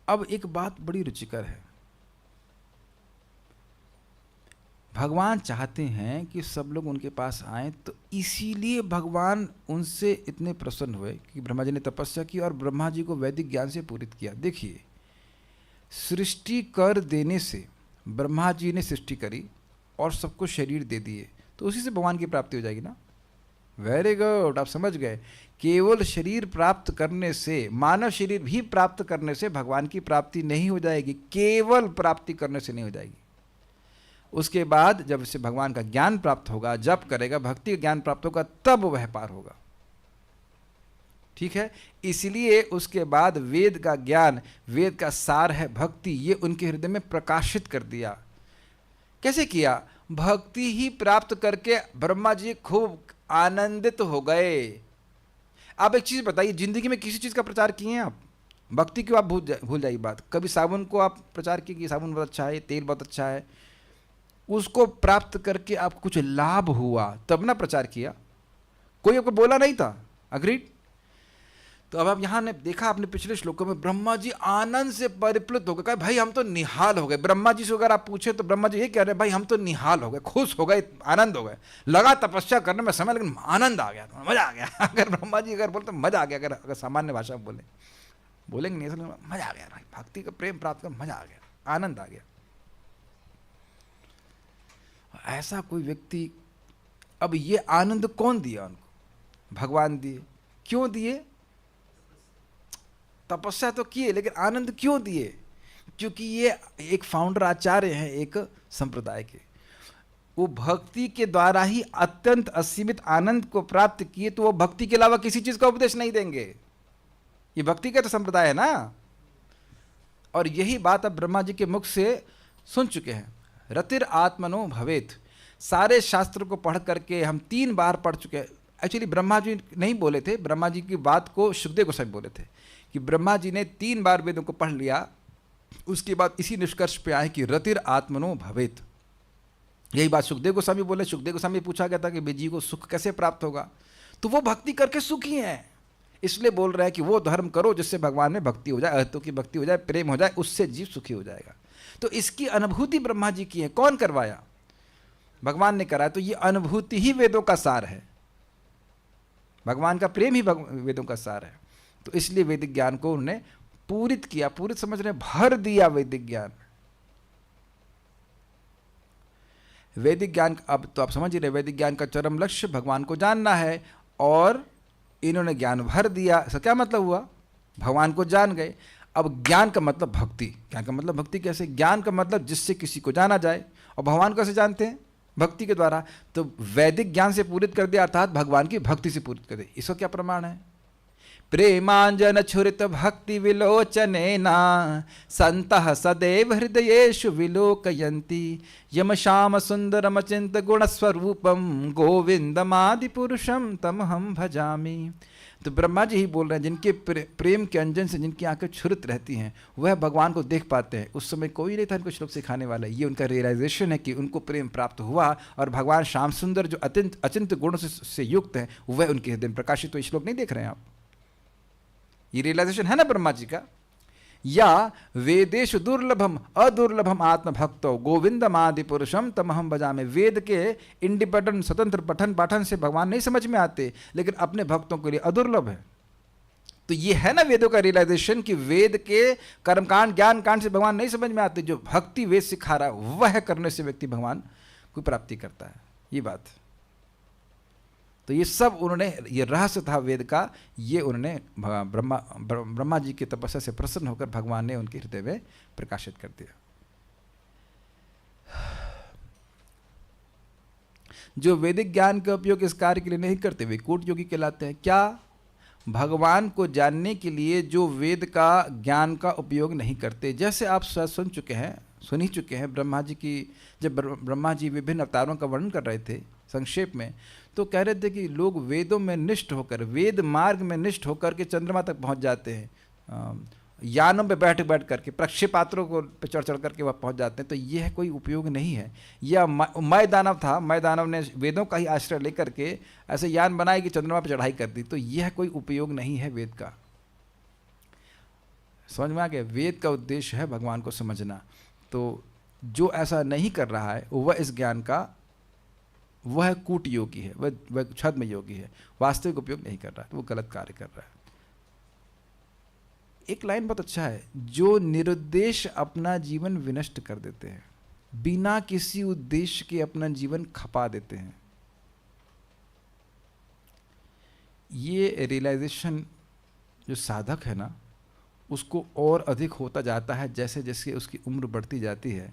अब एक बात बड़ी रुचिकर है, भगवान चाहते हैं कि सब लोग उनके पास आएं, तो इसीलिए भगवान उनसे इतने प्रसन्न हुए कि ब्रह्मा जी ने तपस्या की और ब्रह्मा जी को वैदिक ज्ञान से पूरित किया। देखिए, सृष्टि कर देने से ब्रह्मा जी ने सृष्टि करी और सबको शरीर दे दिए, तो उसी से भगवान की प्राप्ति हो जाएगी ना। वेरी गुड, आप समझ गए। केवल शरीर प्राप्त करने से, मानव शरीर भी प्राप्त करने से भगवान की प्राप्ति नहीं हो जाएगी, केवल प्राप्ति करने से नहीं हो जाएगी। उसके बाद जब उसे भगवान का ज्ञान प्राप्त होगा, जप करेगा, भक्ति का ज्ञान प्राप्त होगा, तब वह पार होगा। ठीक है, इसलिए उसके बाद वेद का ज्ञान, वेद का सार है भक्ति, ये उनके हृदय में प्रकाशित कर दिया। कैसे किया? भक्ति ही प्राप्त करके ब्रह्मा जी खूब आनंदित हो गए। आप एक चीज बताइए, जिंदगी में किसी चीज का प्रचार किए हैं आप? भक्ति क्यों आप भूल जाइए बात। कभी साबुन को आप प्रचार किए कि साबुन बहुत अच्छा है, तेल बहुत अच्छा है, उसको प्राप्त करके आपको कुछ लाभ हुआ तब ना प्रचार किया, कोई आपको बोला नहीं था। अग्रीड? तो अब आप यहां ने देखा आपने पिछले श्लोकों में ब्रह्मा जी आनंद से परिप्लुत हो गए, कहा भाई हम तो निहाल हो गए। ब्रह्मा जी से अगर आप पूछे तो ब्रह्मा जी ये कह रहे हैं, भाई हम तो निहाल हो गए, खुश हो गए, आनंद हो गए, लगा तपस्या करने में समय लेकिन आनंद आ गया, मजा आ गया। अगर ब्रह्मा जी अगर बोलते मजा आ गया, अगर सामान्य भाषा में बोलेंगे नहीं, असल में मजा आ गया, भाई भक्ति का प्रेम प्राप्त कर मजा आ गया, आनंद आ गया। ऐसा कोई व्यक्ति, अब ये आनंद कौन दिया उनको? भगवान दिए। क्यों दिए? तपस्या तो किए, लेकिन आनंद क्यों दिए? क्योंकि ये एक फाउंडर आचार्य हैं एक संप्रदाय के, वो भक्ति के द्वारा ही अत्यंत असीमित आनंद को प्राप्त किए, तो वो भक्ति के अलावा किसी चीज का उपदेश नहीं देंगे। ये भक्ति का तो संप्रदाय है ना। और यही बात अब ब्रह्मा जी के मुख से सुन चुके हैं। रतिर आत्मनो भवेत, सारे शास्त्र को पढ़ करके हम 3 बार पढ़ चुके हैं। एक्चुअली ब्रह्मा जी नहीं बोले थे, ब्रह्मा जी की बात को सुखदेव गोस्वामी बोले थे कि ब्रह्मा जी ने 3 बार वेदों को पढ़ लिया, उसके बाद इसी निष्कर्ष पे आए कि रतिर आत्मनो भवेत। यही बात सुखदेव गोस्वामी बोले। सुखदेव गोस्वामी पूछा गया था कि जी को सुख कैसे प्राप्त होगा, तो वो भक्ति करके सुखी हैं, इसलिए बोल रहे हैं कि वो धर्म करो जिससे भगवान में भक्ति हो जाए, अहतों की भक्ति हो जाए, प्रेम हो जाए, उससे जीव सुखी हो जाएगा। तो इसकी अनुभूति ब्रह्मा जी की है। कौन करवाया? भगवान ने कराया। तो ये अनुभूति ही वेदों का सार है, भगवान का प्रेम ही वेदों का सार है। तो इसलिए वैदिक ज्ञान को उन्होंने पूरित किया, पूरित समझ रहे, भर दिया वैदिक ज्ञान। वैदिक ज्ञान, अब तो आप समझ ही रहे, वैदिक ज्ञान का चरम लक्ष्य भगवान को जानना है, और इन्होंने ज्ञान भर दिया। इसका क्या मतलब हुआ? भगवान को जान गए। अब ज्ञान का मतलब भक्ति, ज्ञान का मतलब भक्ति कैसे? ज्ञान का मतलब जिससे किसी को जाना जाए, और भगवान कैसे जानते हैं? भक्ति के द्वारा। तो वैदिक ज्ञान से पूरित कर दिया, अर्थात भगवान की भक्ति से पूरित कर दिया। इसका क्या प्रमाण है? प्रेमांजन छुरित भक्ति विलोचनेना संतः सदैव हृदयेषु विलोकयन्ति यम श्याम सुंदरम चिंत गुणस्वरूपम गोविंदमादि पुरुषम तमहम भजामि। तो ब्रह्मा जी ही बोल रहे हैं, जिनके प्रेम के अंजन से जिनकी आंखें छुरित रहती हैं, वह भगवान को देख पाते हैं। उस समय कोई नहीं था इनको श्लोक सिखाने वाला। ये उनका रियलाइजेशन है कि उनको प्रेम प्राप्त हुआ, और भगवान श्याम सुंदर जो अत्यंत अचिंत्य गुणों से युक्त हैं, वह उनके हृदय में प्रकाशित। तो श्लोक नहीं देख रहे हैं आप? ये रियलाइजेशन है ना ब्रह्मा जी का। या वेदेषु दुर्लभम अदुर्लभम आत्मभक्तो गोविंदमादि पुरुषम तमहम भजामि। वेद के इंडिपेंडेंट स्वतंत्र पठन पाठन से भगवान नहीं समझ में आते, लेकिन अपने भक्तों के लिए अदुर्लभ है। तो ये है ना वेदों का रियलाइजेशन कि वेद के कर्मकांड ज्ञान कांड से भगवान नहीं समझ में आते, जो भक्ति वेद सिखा रहा है वह करने से व्यक्ति भगवान को प्राप्ति करता है। ये बात। तो ये सब उन्होंने, ये रहस्य था वेद का, ये उन्होंने ब्रह्मा जी की तपस्या से प्रसन्न होकर भगवान ने उनके हृदय में प्रकाशित कर दिया। जो वैदिक ज्ञान का उपयोग इस कार्य के लिए नहीं करते वे कूट योगी कहलाते हैं। क्या? भगवान को जानने के लिए जो वेद का ज्ञान का उपयोग नहीं करते। जैसे आप सुन ही चुके हैं ब्रह्मा जी की, जब ब्रह्मा जी विभिन्न अवतारों का वर्णन कर रहे थे संक्षेप में, तो कह रहे थे कि लोग वेदों में निष्ठ होकर, वेद मार्ग में निष्ठ होकर के चंद्रमा तक पहुंच जाते हैं, यानों पे बैठ करके, प्रक्षेपात्रों को पे चढ़ करके वह पहुंच जाते हैं। तो यह कोई उपयोग नहीं है। यह मय दानव था, मय दानव ने वेदों का ही आश्रय लेकर के ऐसे यान बनाए कि चंद्रमा पर चढ़ाई कर दी। तो यह कोई उपयोग नहीं है वेद का। समझ में आ गया? वेद का उद्देश्य है भगवान को समझना। तो जो ऐसा नहीं कर रहा है वह इस ज्ञान का, वह कूट योगी है, वह छद्म योगी है, वास्तविक उपयोग नहीं कर रहा है, वो गलत कार्य कर रहा है। एक लाइन बहुत अच्छा है, जो निरुद्देश अपना जीवन विनष्ट कर देते हैं। बिना किसी उद्देश्य के अपना जीवन खपा देते हैं। ये रियलाइजेशन जो साधक है ना, उसको और अधिक होता जाता है जैसे जैसे उसकी उम्र बढ़ती जाती है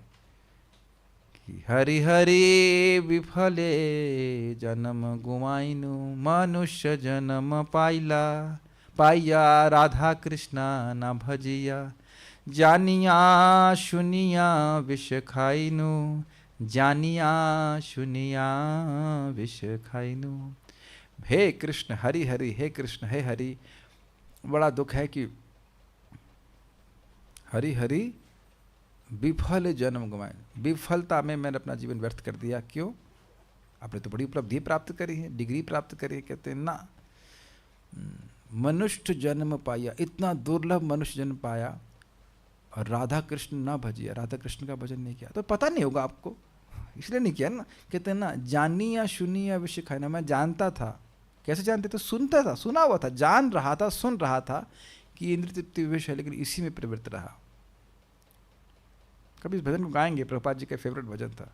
कि हरि हरि विफले जन्म गुमाइनु मनुष्य जन्म पाइला पाइया राधा कृष्णा न भजिया जानिया सुनिया विष खाइनु जानिया सुनिया विष खाइनु। हे कृष्ण हरि हरि, हे कृष्ण हे हरि। बड़ा दुख है कि हरि हरि विफल जन्म गंवाए, विफलता में मैंने अपना जीवन व्यर्थ कर दिया। क्यों? आपने तो बड़ी उपलब्धि प्राप्त करी है, डिग्री प्राप्त करी है। कहते हैं ना, मनुष्य जन्म पाया, इतना दुर्लभ मनुष्य जन्म पाया और राधा कृष्ण ना भजिया, राधा कृष्ण का भजन नहीं किया तो पता नहीं होगा आपको, इसलिए नहीं किया ना। कहते हैं ना, जानी या सुनी या विषय खाना। मैं जानता था। कैसे जानते थे? सुनता था, सुना हुआ था, जान रहा था, सुन रहा था कि इंद्र तृप्ति विषय है, लेकिन इसी में प्रवृत्त रहा। कभी इस भजन को गाएंगे, प्रभुपाद जी का फेवरेट भजन था।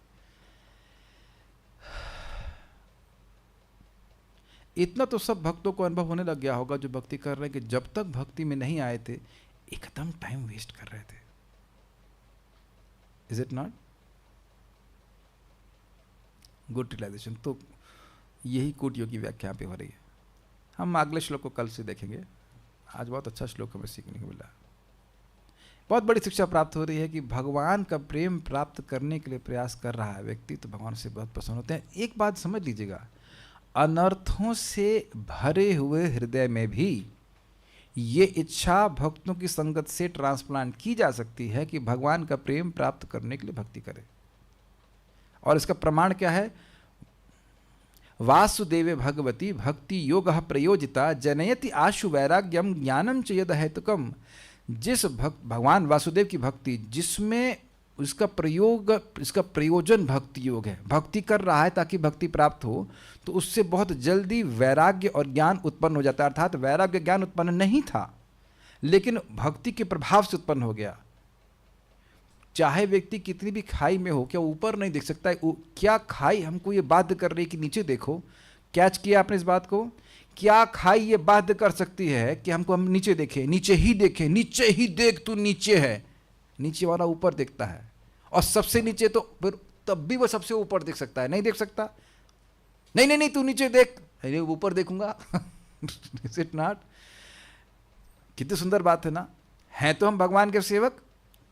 इतना तो सब भक्तों को अनुभव होने लग गया होगा जो भक्ति कर रहे हैं कि जब तक भक्ति में नहीं आए थे एकदम टाइम वेस्ट कर रहे थे। Is it not? Good realisation. तो यही कूटियों की व्याख्या पे हो रही है। हम अगले श्लोक को कल से देखेंगे। आज बहुत अच्छा श्लोक हमें सीखने को मिला। बहुत बड़ी शिक्षा प्राप्त हो रही है कि भगवान का प्रेम प्राप्त करने के लिए प्रयास कर रहा है व्यक्ति तो भगवान से बहुत प्रसन्न होते हैं। एक बात समझ लीजिएगा, अनर्थों से भरे हुए हृदय में भी ये इच्छा भक्तों की संगत से ट्रांसप्लांट की जा सकती है कि भगवान का प्रेम प्राप्त करने के लिए भक्ति करें। और इसका प्रमाण क्या है? वासुदेवे भगवती भक्ति योग प्रयोजिता जनयति आशु वैराग्यम ज्ञानम च यद हेतुकम। जिस भगवान वासुदेव की भक्ति जिसमें इसका प्रयोग, इसका प्रयोजन भक्ति योग है, भक्ति कर रहा है ताकि भक्ति प्राप्त हो, तो उससे बहुत जल्दी वैराग्य और ज्ञान उत्पन्न हो जाता है। अर्थात वैराग्य ज्ञान उत्पन्न नहीं था लेकिन भक्ति के प्रभाव से उत्पन्न हो गया। चाहे व्यक्ति कितनी भी खाई में हो, क्या ऊपर नहीं देख सकता है? क्या खाई हमको ये बाध्य कर रही है कि नीचे देखो? कैच किया आपने इस बात को? क्या खाई ये बाध्य कर सकती है कि हमको हम नीचे देखें, नीचे ही देखें, नीचे ही देख, तू नीचे है। नीचे वाला ऊपर देखता है और सबसे नीचे तो फिर तब भी वो सबसे ऊपर देख सकता है, नहीं देख सकता? नहीं नहीं नहीं, तू नीचे देख। अरे ऊपर देखूंगा। Is it not? कितनी सुंदर बात है ना। हैं तो हम भगवान के सेवक,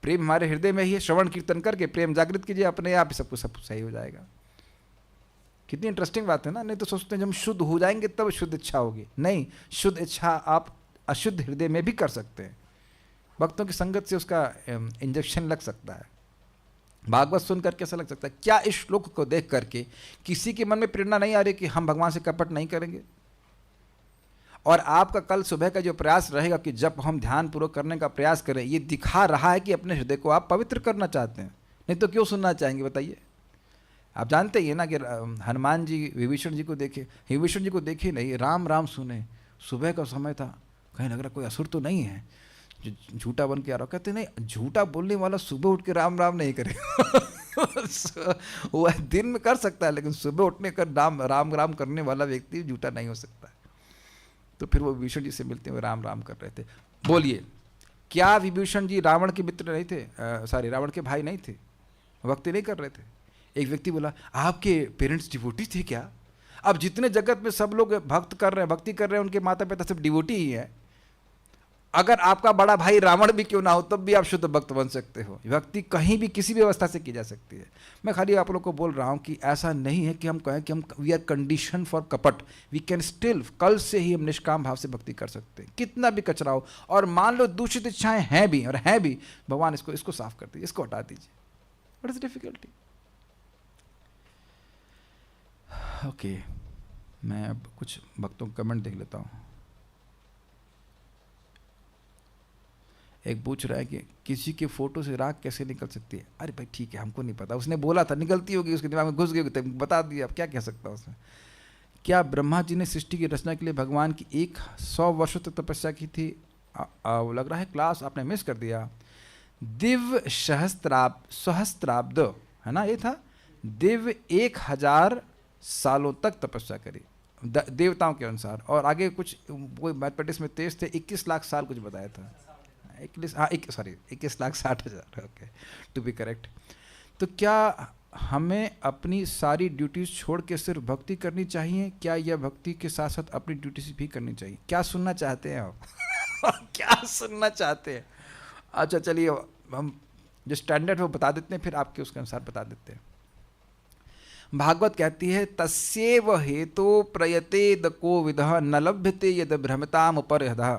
प्रेम हमारे हृदय में ही है। श्रवण कीर्तन करके प्रेम जागृत कीजिए, अपने आप ही सब कुछ सही हो जाएगा। कितनी इंटरेस्टिंग बात है ना। नहीं तो सोचते हैं जब हम शुद्ध हो जाएंगे तब शुद्ध इच्छा होगी। नहीं, शुद्ध इच्छा आप अशुद्ध हृदय में भी कर सकते हैं। भक्तों की संगत से उसका इंजेक्शन लग सकता है। भागवत सुनकर कैसा लग सकता है? क्या इस श्लोक को देख करके किसी के मन में प्रेरणा नहीं आ रही कि हम भगवान से कपट नहीं करेंगे? और आपका कल सुबह का जो प्रयास रहेगा कि जब हम ध्यान पूर्वक करने का प्रयास करें, ये दिखा रहा है कि अपने हृदय को आप पवित्र करना चाहते हैं। नहीं तो क्यों सुनना चाहेंगे बताइए? आप जानते ही ना कि हनुमान जी विभीषण जी को देखे, विभीषण जी को देखे नहीं, राम राम सुने। सुबह का समय था, कहीं लग रहा कोई असुर तो नहीं है जो झूठा बन के आ रहा। कहते नहीं, झूठा बोलने वाला सुबह उठ के राम राम नहीं करेगा। वह दिन में कर सकता है लेकिन सुबह उठने का राम राम करने वाला व्यक्ति झूठा नहीं हो सकता। तो फिर वो विभीषण जी से मिलते हुए राम राम कर रहे थे। बोलिए, क्या विभीषण जी रावण के मित्र नहीं थे? रावण के भाई नहीं थे? भक्ति नहीं कर रहे थे? एक व्यक्ति बोला, आपके पेरेंट्स डिवोटी थे क्या? अब जितने जगत में सब लोग भक्त कर रहे हैं, भक्ति कर रहे हैं, उनके माता पिता सब डिवोटी ही है। अगर आपका बड़ा भाई रावण भी क्यों ना हो तब भी आप शुद्ध भक्त बन सकते हो। भक्ति कहीं भी किसी भी अवस्था से की जा सकती है। मैं खाली आप लोग को बोल रहा हूं कि ऐसा नहीं है कि हम कहें कि हम वी आर कंडीशन फॉर कपट। वी कैन स्टिल, कल से ही हम निष्काम भाव से भक्ति कर सकते हैं, कितना भी कचरा हो। और मान लो दूषित इच्छाएं हैं भी, और हैं भी, भगवान इसको साफ कर दीजिए, इसको हटा दीजिए। What is difficulty? ओके, मैं अब कुछ भक्तों का कमेंट देख लेता हूँ। एक पूछ रहा है कि किसी के फोटो से राख कैसे निकल सकती है? अरे भाई ठीक है, हमको नहीं पता, उसने बोला था निकलती होगी, उसके दिमाग में घुस गई होगी, बता दिया, अब क्या कह सकता है उसने। क्या ब्रह्मा जी ने सृष्टि की रचना के लिए भगवान की 100 वर्षों तक तपस्या की थी? लग रहा है क्लास आपने मिस कर दिया। दिव्य सहस्त्राब्द है ना, ये था। दिव्य 1000 सालों तक तपस्या करी देवताओं के अनुसार, और आगे कुछ कोई मैथमेटिक्स में तेज थे, 21 लाख साल कुछ बताया था, 21, हाँ 21,60,000, ओके टू बी करेक्ट। तो क्या हमें अपनी सारी ड्यूटीज छोड़ के सिर्फ भक्ति करनी चाहिए? क्या यह भक्ति के साथ साथ अपनी ड्यूटीज भी करनी चाहिए? क्या सुनना चाहते हैं आप? क्या सुनना चाहते हैं? अच्छा चलिए, हम जो स्टैंडर्ड है वो बता देते हैं, फिर आपके उसके अनुसार बता देते हैं। भागवत कहती है, तस्येव हेतो प्रयतेद को विदः न लभ्यते यद भ्रमताम उपरयदः।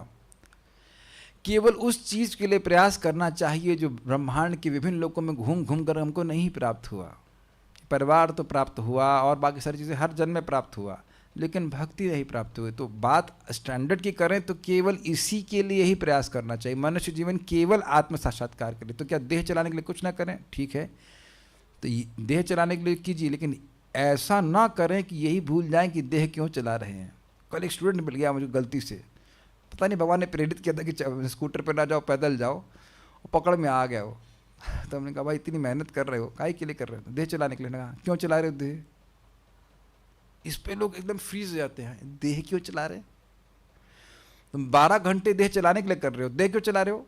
केवल उस चीज के लिए प्रयास करना चाहिए जो ब्रह्मांड के विभिन्न लोकों में घूम घूम कर हमको नहीं प्राप्त हुआ। परिवार तो प्राप्त हुआ और बाकी सारी चीजें हर जन्म में प्राप्त हुआ, लेकिन भक्ति नहीं प्राप्त हुई। तो बात स्टैंडर्ड की करें तो केवल इसी के लिए ही प्रयास करना चाहिए। मनुष्य जीवन केवल आत्म साक्षात्कार के लिए। तो क्या देह चलाने के लिए कुछ ना करें? ठीक है, तो देह चलाने के लिए कीजिए, लेकिन ऐसा ना करें कि यही भूल जाएं कि देह क्यों चला रहे हैं। कल एक स्टूडेंट मिल गया मुझे गलती से, पता नहीं भगवान ने प्रेरित किया था कि स्कूटर पर ना जाओ, पैदल जाओ, वो पकड़ में आ गया वो। तो हमने कहा भाई इतनी मेहनत कर रहे हो, काहे के लिए कर रहे हो? देह चलाने के लिए। ना क्यों चला रहे हो देह? इस पे लोग एकदम फ्रीज हो जाते हैं, देह क्यों चला रहे? तुम 12 घंटे देह चलाने के लिए कर रहे हो, देह क्यों चला रहे हो?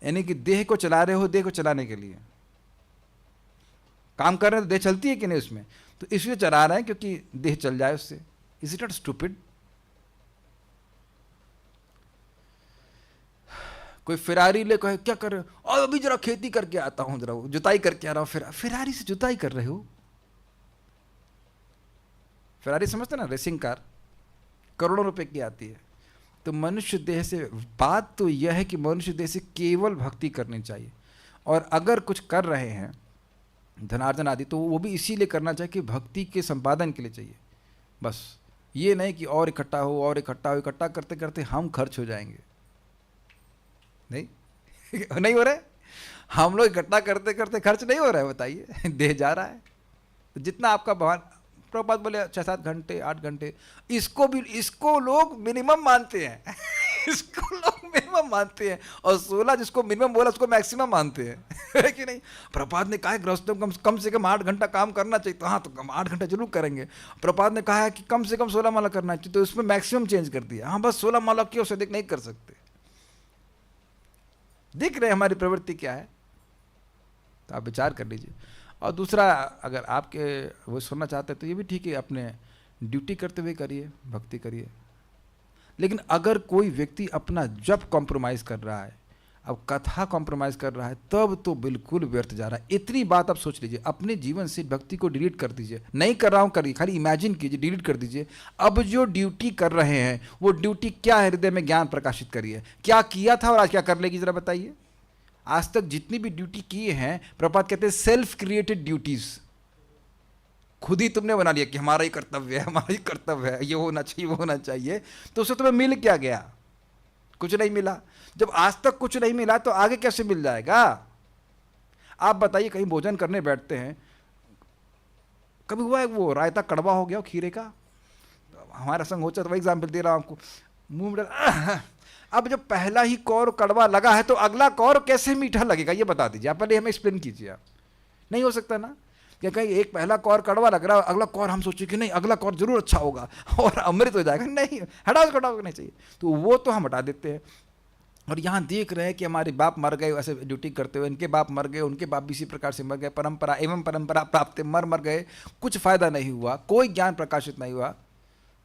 यानी कि देह को चला रहे हो देह को चलाने के लिए। काम कर रहे हैं तो देह चलती है कि नहीं उसमें? तो इसलिए चला रहे हैं क्योंकि देह चल जाए उससे। Is it not stupid? कोई फिरारी ले कहे क्या कर रहे हो? और अभी जरा खेती करके आता हूं, जरा जुताई करके आ रहा हूं। फिरारी से जुताई कर रहे हो? फिरारी समझते ना, रेसिंग कार करोड़ों रुपए की आती है। तो मनुष्य देह से, बात तो यह है कि मनुष्य देह से केवल भक्ति करनी चाहिए। और अगर कुछ कर रहे हैं धनार्जन आदि, तो वो भी इसीलिए करना चाहिए कि भक्ति के संपादन के लिए चाहिए। बस ये नहीं कि और इकट्ठा हो और इकट्ठा हो, इकट्ठा करते करते हम खर्च हो जाएंगे। नहीं नहीं हो रहा है, हम लोग इकट्ठा करते करते खर्च नहीं हो रहा है, बताइए देह जा रहा है। तो जितना आपका भगवान प्रभुपाद बोले 6-7 घंटे 8 घंटे, इसको लोग मिनिमम मानते हैं इसको लोग मिनिमम मानते हैं, और 16 जिसको मिनिमम बोला उसको मैक्सिमम मानते हैं है कि नहीं? प्रभुपाद ने कहा है गृहस्थों को कम से कम 8 घंटा काम करना चाहिए, तो हाँ तो कम 8 घंटा जरूर करेंगे। प्रभुपाद ने कहा है कि कम से कम 16 माला करना चाहिए, तो उसमें मैक्सिमम चेंज कर दिया। हाँ बस 16 माला क्यों, उससे अधिक नहीं कर सकते। दिख रहे हमारी प्रवृत्ति क्या है, तो आप विचार कर लीजिए। और दूसरा, अगर आपके वो सुनना चाहते हैं तो ये भी ठीक है, अपने ड्यूटी करते हुए करिए, भक्ति करिए। लेकिन अगर कोई व्यक्ति अपना जब कॉम्प्रोमाइज़ कर रहा है, अब कथा कॉम्प्रोमाइज़ कर रहा है, तब तो बिल्कुल व्यर्थ जा रहा है। इतनी बात आप सोच लीजिए, अपने जीवन से भक्ति को डिलीट कर दीजिए। नहीं कर रहा हूँ करिए, खाली इमेजिन कीजिए, डिलीट कर दीजिए। अब जो ड्यूटी कर रहे हैं वो ड्यूटी क्या है, हृदय में ज्ञान प्रकाशित करिए। क्या किया था और आज क्या कर लेगी, जरा बताइए। आज तक जितनी भी ड्यूटी की है, प्रभुपाद कहते हैं सेल्फ क्रिएटेड ड्यूटीज, खुद ही तुमने बना लिया कि हमारा ही कर्तव्य है, हमारा ही कर्तव्य है, ये होना चाहिए वो होना चाहिए। तो उससे तुम्हें मिल क्या गया? कुछ नहीं मिला। जब आज तक कुछ नहीं मिला तो आगे कैसे मिल जाएगा? आप बताइए, कहीं भोजन करने बैठते हैं, कभी हुआ है वो रायता कड़वा हो गया हो खीरे का? हमारा संग हो, वही एग्जाम्पल दे रहा हूं आपको, मुंह में अब जब पहला ही कौर कड़वा लगा है तो अगला कौर कैसे मीठा लगेगा, ये बता दीजिए आप, पहले हमें एक्सप्लेन कीजिए आप। नहीं हो सकता ना, क्या कहीं एक पहला कौर कड़वा लग रहा है, अगला कौर हम सोचे कि नहीं अगला कौर जरूर अच्छा होगा और अमृत हो जाएगा। नहीं, हटाओ हटाओ, नहीं चाहिए। तो वो तो हम हटा देते हैं। और यहाँ देख रहे हैं कि हमारे बाप मर गए ऐसे ड्यूटी करते हुए, इनके बाप मर गए, उनके बाप भी इसी प्रकार से मर गए, परंपरा एवं परंपरा प्राप्त मर गए, कुछ फायदा नहीं हुआ, कोई ज्ञान प्रकाशित नहीं हुआ।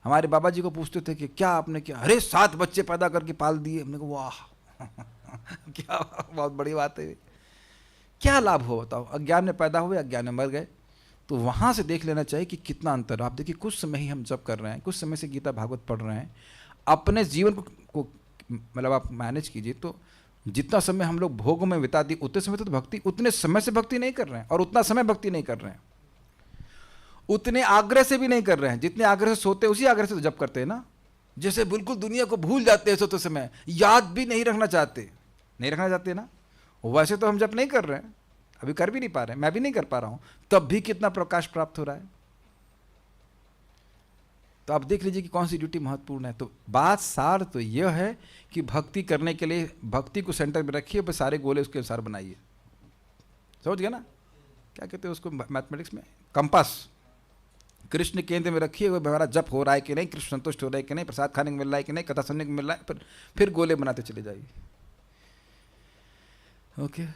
हमारे बाबा जी को पूछते थे कि क्या आपने किया? अरे 7 बच्चे पैदा करके पाल दिए। हमने कहा वाह क्या बहुत बड़ी बात है। क्या लाभ हुआ बताओ? अज्ञान में पैदा हुए, अज्ञान में मर गए। तो वहाँ से देख लेना चाहिए कि कितना अंतर। आप देखिए, कुछ समय ही हम जब कर रहे हैं, कुछ समय से गीता भागवत पढ़ रहे हैं, अपने जीवन को मतलब आप मैनेज कीजिए। तो जितना समय हम लोग भोग में बिता दिए, उतने समय तो भक्ति, उतने समय से भक्ति नहीं कर रहे हैं, और उतना समय भक्ति नहीं कर रहे हैं, उतने आग्रह से भी नहीं कर रहे हैं। जितने आग्रह से सोते हैं उसी आग्रह से तो जप करते हैं ना। जैसे बिल्कुल दुनिया को भूल जाते हैं सोते समय, याद भी नहीं रखना चाहते ना। वैसे तो हम जप नहीं कर रहे हैं, अभी कर भी नहीं पा रहे हैं, मैं भी नहीं कर पा रहा हूं, तब भी कितना प्रकाश प्राप्त हो रहा है। तो आप देख लीजिए कि कौन सी ड्यूटी महत्वपूर्ण है। तो बात सार तो यह है कि भक्ति करने के लिए भक्ति को सेंटर में रखिए, बस सारे गोले उसके अनुसार बनाइए। समझ गया ना? क्या कहते हैं उसको मैथमेटिक्स में, कंपास। कृष्ण केंद्र में रखिए, वो हमारा जप हो रहा है कि नहीं, कृष्ण संतुष्ट हो रहा है कि नहीं, प्रसाद खाने को मिल रहा है कि नहीं, कथा सुनने को मिल रहा है, फिर गोले बनाते चले जाइए। Okay.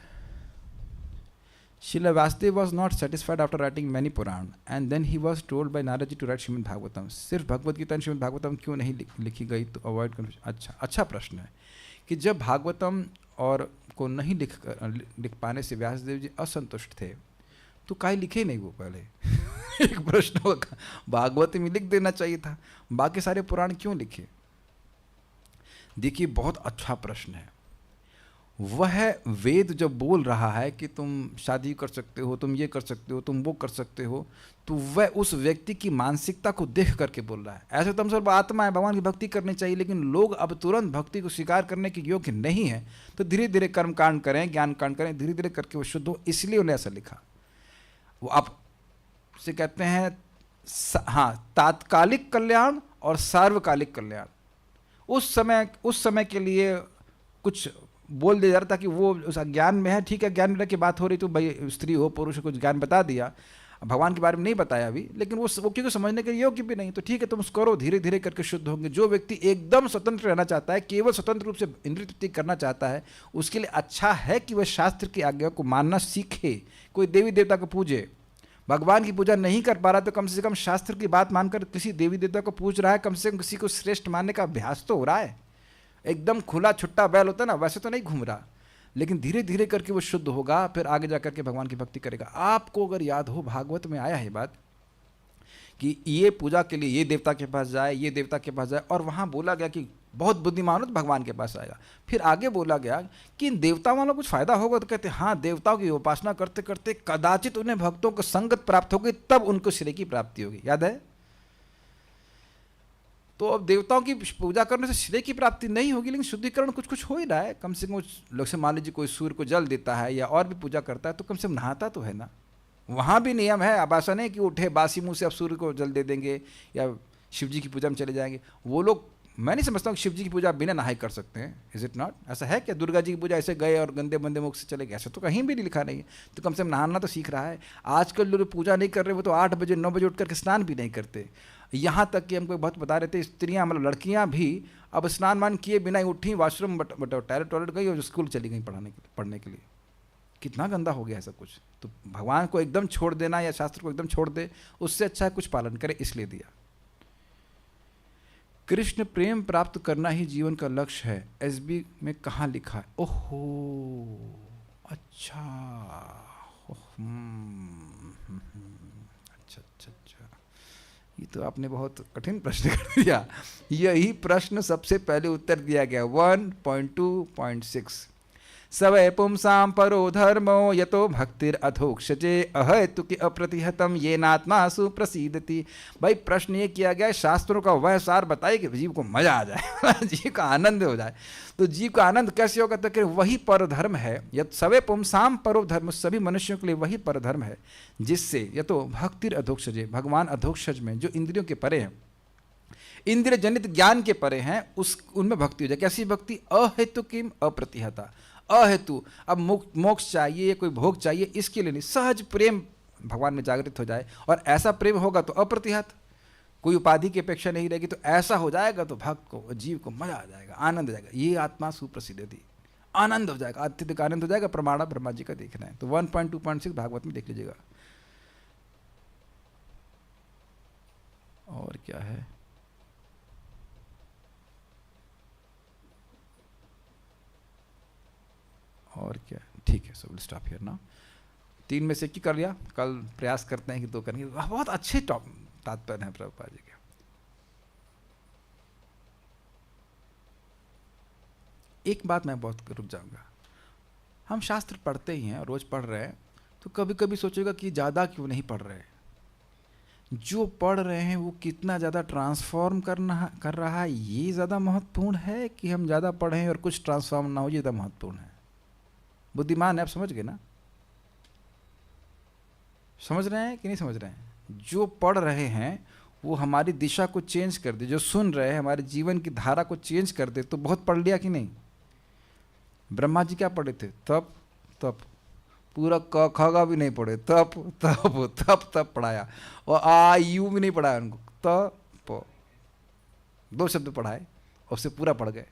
Srila Vasudev was not satisfied after writing many Puran, and then he was told by Narad ji to write Srimad Bhagavatam. सिर्फ भगवत गीता और श्रीमद् भागवतम क्यों नहीं लिखी गई तो अवॉइड कन्फ्यूजन। अच्छा प्रश्न है कि जब भागवतम और को नहीं लिख पाने से व्यासदेव जी असंतुष्ट थे तो काहे लिखे नहीं वो पहले? एक प्रश्न होगा, भागवत में लिख देना चाहिए था, बाकी सारे पुराण क्यों लिखे? देखिए बहुत अच्छा प्रश्न है। वह वेद जब बोल रहा है कि तुम शादी कर सकते हो, तुम ये कर सकते हो, तुम वो कर सकते हो, तो वह उस व्यक्ति की मानसिकता को देख करके बोल रहा है। ऐसे तो हम सब आत्मा है, भगवान की भक्ति करनी चाहिए, लेकिन लोग अब तुरंत भक्ति को स्वीकार करने के योग्य नहीं है, तो धीरे धीरे कर्म कांड करें, ज्ञान कांड करें, धीरे धीरे करके वो शुद्ध हो, इसलिए उन्हें ऐसा लिखा। वो आप से कहते हैं हाँ, तात्कालिक कल्याण और सार्वकालिक कल्याण। उस समय के लिए कुछ बोल दिया जा रहा था कि वो उस ज्ञान में है, ठीक है, ज्ञान में की बात हो रही तो भाई स्त्री हो पुरुष हो कुछ ज्ञान बता दिया, भगवान के बारे में नहीं बताया अभी, लेकिन वो क्योंकि समझने के योग्य भी नहीं, तो ठीक है तुम करो, धीरे धीरे करके शुद्ध होंगे। जो व्यक्ति एकदम स्वतंत्र रहना चाहता है, केवल स्वतंत्र रूप से इंद्रिय तृप्ति करना चाहता है, उसके लिए अच्छा है कि वह शास्त्र की आज्ञा को मानना सीखे, कोई देवी देवता को पूजे। भगवान की पूजा नहीं कर पा रहा तो कम से कम शास्त्र की बात मानकर किसी देवी देवता को पूज रहा है, कम से कम किसी को श्रेष्ठ मानने का अभ्यास तो हो रहा है। एकदम खुला छुट्टा बैल होता है ना, वैसे तो नहीं घूम रहा, लेकिन धीरे धीरे करके वो शुद्ध होगा, फिर आगे जाकर के भगवान की भक्ति करेगा। आपको अगर याद हो, भागवत में आया है बात कि ये पूजा के लिए ये देवता के पास जाए, ये देवता के पास जाए, और वहाँ बोला गया कि बहुत बुद्धिमान हो तो भगवान के पास आएगा। फिर आगे बोला गया कि इन देवताओं वालों कुछ फायदा होगा, तो कहते हाँ, देवताओं की उपासना करते करते कदाचित उन्हें भक्तों को संगत प्राप्त होगी, तब उनको श्रेय की प्राप्ति होगी। याद है? तो अब देवताओं की पूजा करने से श्रेय की प्राप्ति नहीं होगी, लेकिन शुद्धिकरण कुछ कुछ हो ही रहा है। कम से कम लोग से मान लीजिए कोई सूर्य को जल देता है या और भी पूजा करता है, तो कम से कम नहाता तो है ना। वहाँ भी नियम है, अब ऐसा नहीं कि उठे बासी मुँह से अब सूर्य को जल दे देंगे या शिव जी की पूजा में चले जाएंगे। वो लोग, मैं नहीं समझता हूँ कि शिव जी की पूजा बिना नहाए कर सकते हैं। Is it not? ऐसा है क्या? दुर्गा जी की पूजा ऐसे गए और गंदे बंदे मुख से चले गए? ऐसा तो कहीं भी नहीं लिखा नहीं है। तो कम से कम नहाना तो सीख रहा है। आजकल जो पूजा नहीं कर रहे वो तो 8 बजे 9 बजे उठ करके स्नान भी नहीं करते। यहाँ तक कि हमको बहुत बता रहे थे, स्त्रियाँ मतलब लड़कियाँ भी अब स्नान मान किए बिना ही उठी, वॉशरूम टॉयलेट गई और स्कूल चली गई पढ़ने के लिए। कितना गंदा हो गया है सब कुछ। तो भगवान को एकदम छोड़ देना या शास्त्र को एकदम छोड़ दे, उससे अच्छा है कुछ पालन करे, इसलिए दिया। कृष्ण प्रेम प्राप्त करना ही जीवन का लक्ष्य है, एसबी में कहाँ लिखा है? ओहो, अच्छा, अच्छा, ये तो आपने बहुत कठिन प्रश्न कर दिया। यही प्रश्न सबसे पहले उत्तर दिया गया 1.2.6। सवै पुंसां परो धर्मो यतो भक्तिर अधोक्षजे अहेतुकी अप्रतिहतम ये नात्मासु प्रसीदति। भाई प्रश्न ये किया गया, शास्त्रों का वह सार बताए कि जीव को मजा आ जाए, जीव का आनंद हो जाए। तो जीव का आनंद कैसे होगा? तो कि वही परधर्म है, यत सवै पुंसां परो धर्म, सभी मनुष्यों के लिए वही परधर्म है जिससे यतो भक्तिर अधोक्षजे, भगवान अधोक्षज में जो इंद्रियों के परे हैं, इंद्रिय जनित ज्ञान के परे हैं, उनमें भक्ति हो जाए। कैसी भक्ति? अहेतुकीम अप्रतिहता, अहेतु। अब मोक्ष चाहिए, कोई भोग चाहिए, इसके लिए नहीं, सहज प्रेम भगवान में जागृत हो जाए, और ऐसा प्रेम होगा तो अप्रतिहत, कोई उपाधि की अपेक्षा नहीं रहेगी। तो ऐसा हो जाएगा तो भक्त को, जीव को मजा आ जाएगा, आनंद आ जाएगा। ये आत्मा सुप्रसिद्धि, आनंद हो जाएगा, अत्यधिक आनंद हो जाएगा। प्रमाणा ब्रह्मा जी का देखना है तो 1.2.6 भागवत में देख लीजिएगा। और क्या है? और क्या? ठीक है, so will stop here now. 3 में से एक ही कर लिया, कल प्रयास करते हैं कि 2 करेंगे। बहुत अच्छे तात्पर्य है प्रभुपाद जी के। एक बात मैं बहुत रुक जाऊंगा, हम शास्त्र पढ़ते ही हैं, रोज पढ़ रहे हैं, तो कभी कभी सोचेगा कि ज़्यादा क्यों नहीं पढ़ रहे। जो पढ़ रहे हैं वो कितना ज़्यादा ट्रांसफॉर्म कर रहा है, ये ज़्यादा महत्वपूर्ण है कि हम ज़्यादा पढ़ें और कुछ ट्रांसफॉर्म ना हो, ये ज़्यादा महत्वपूर्ण है। बुद्धिमान है, आप समझ गए ना? समझ रहे हैं कि नहीं समझ रहे हैं? जो पढ़ रहे हैं वो हमारी दिशा को चेंज कर दे, जो सुन रहे हैं हमारे जीवन की धारा को चेंज कर दे, तो बहुत पढ़ लिया कि नहीं? ब्रह्मा जी क्या पढ़े थे? तप, पूरा क ख ग भी नहीं पढ़े, तप तप तप तप पढ़ाया, और आ यू भी नहीं पढ़ाया उनको, तप 2 शब्द पढ़ाए, उससे पूरा पढ़ गए।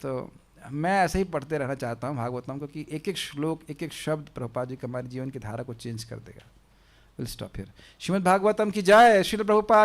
तो मैं ऐसे ही पढ़ते रहना चाहता हूँ भागवतम को, कि एक एक श्लोक, एक एक शब्द प्रभुपाद जी का हमारे जीवन की धारा को चेंज कर देगा। Will stop here. Shrimad Bhagavatam की जय। श्रील प्रभुपाद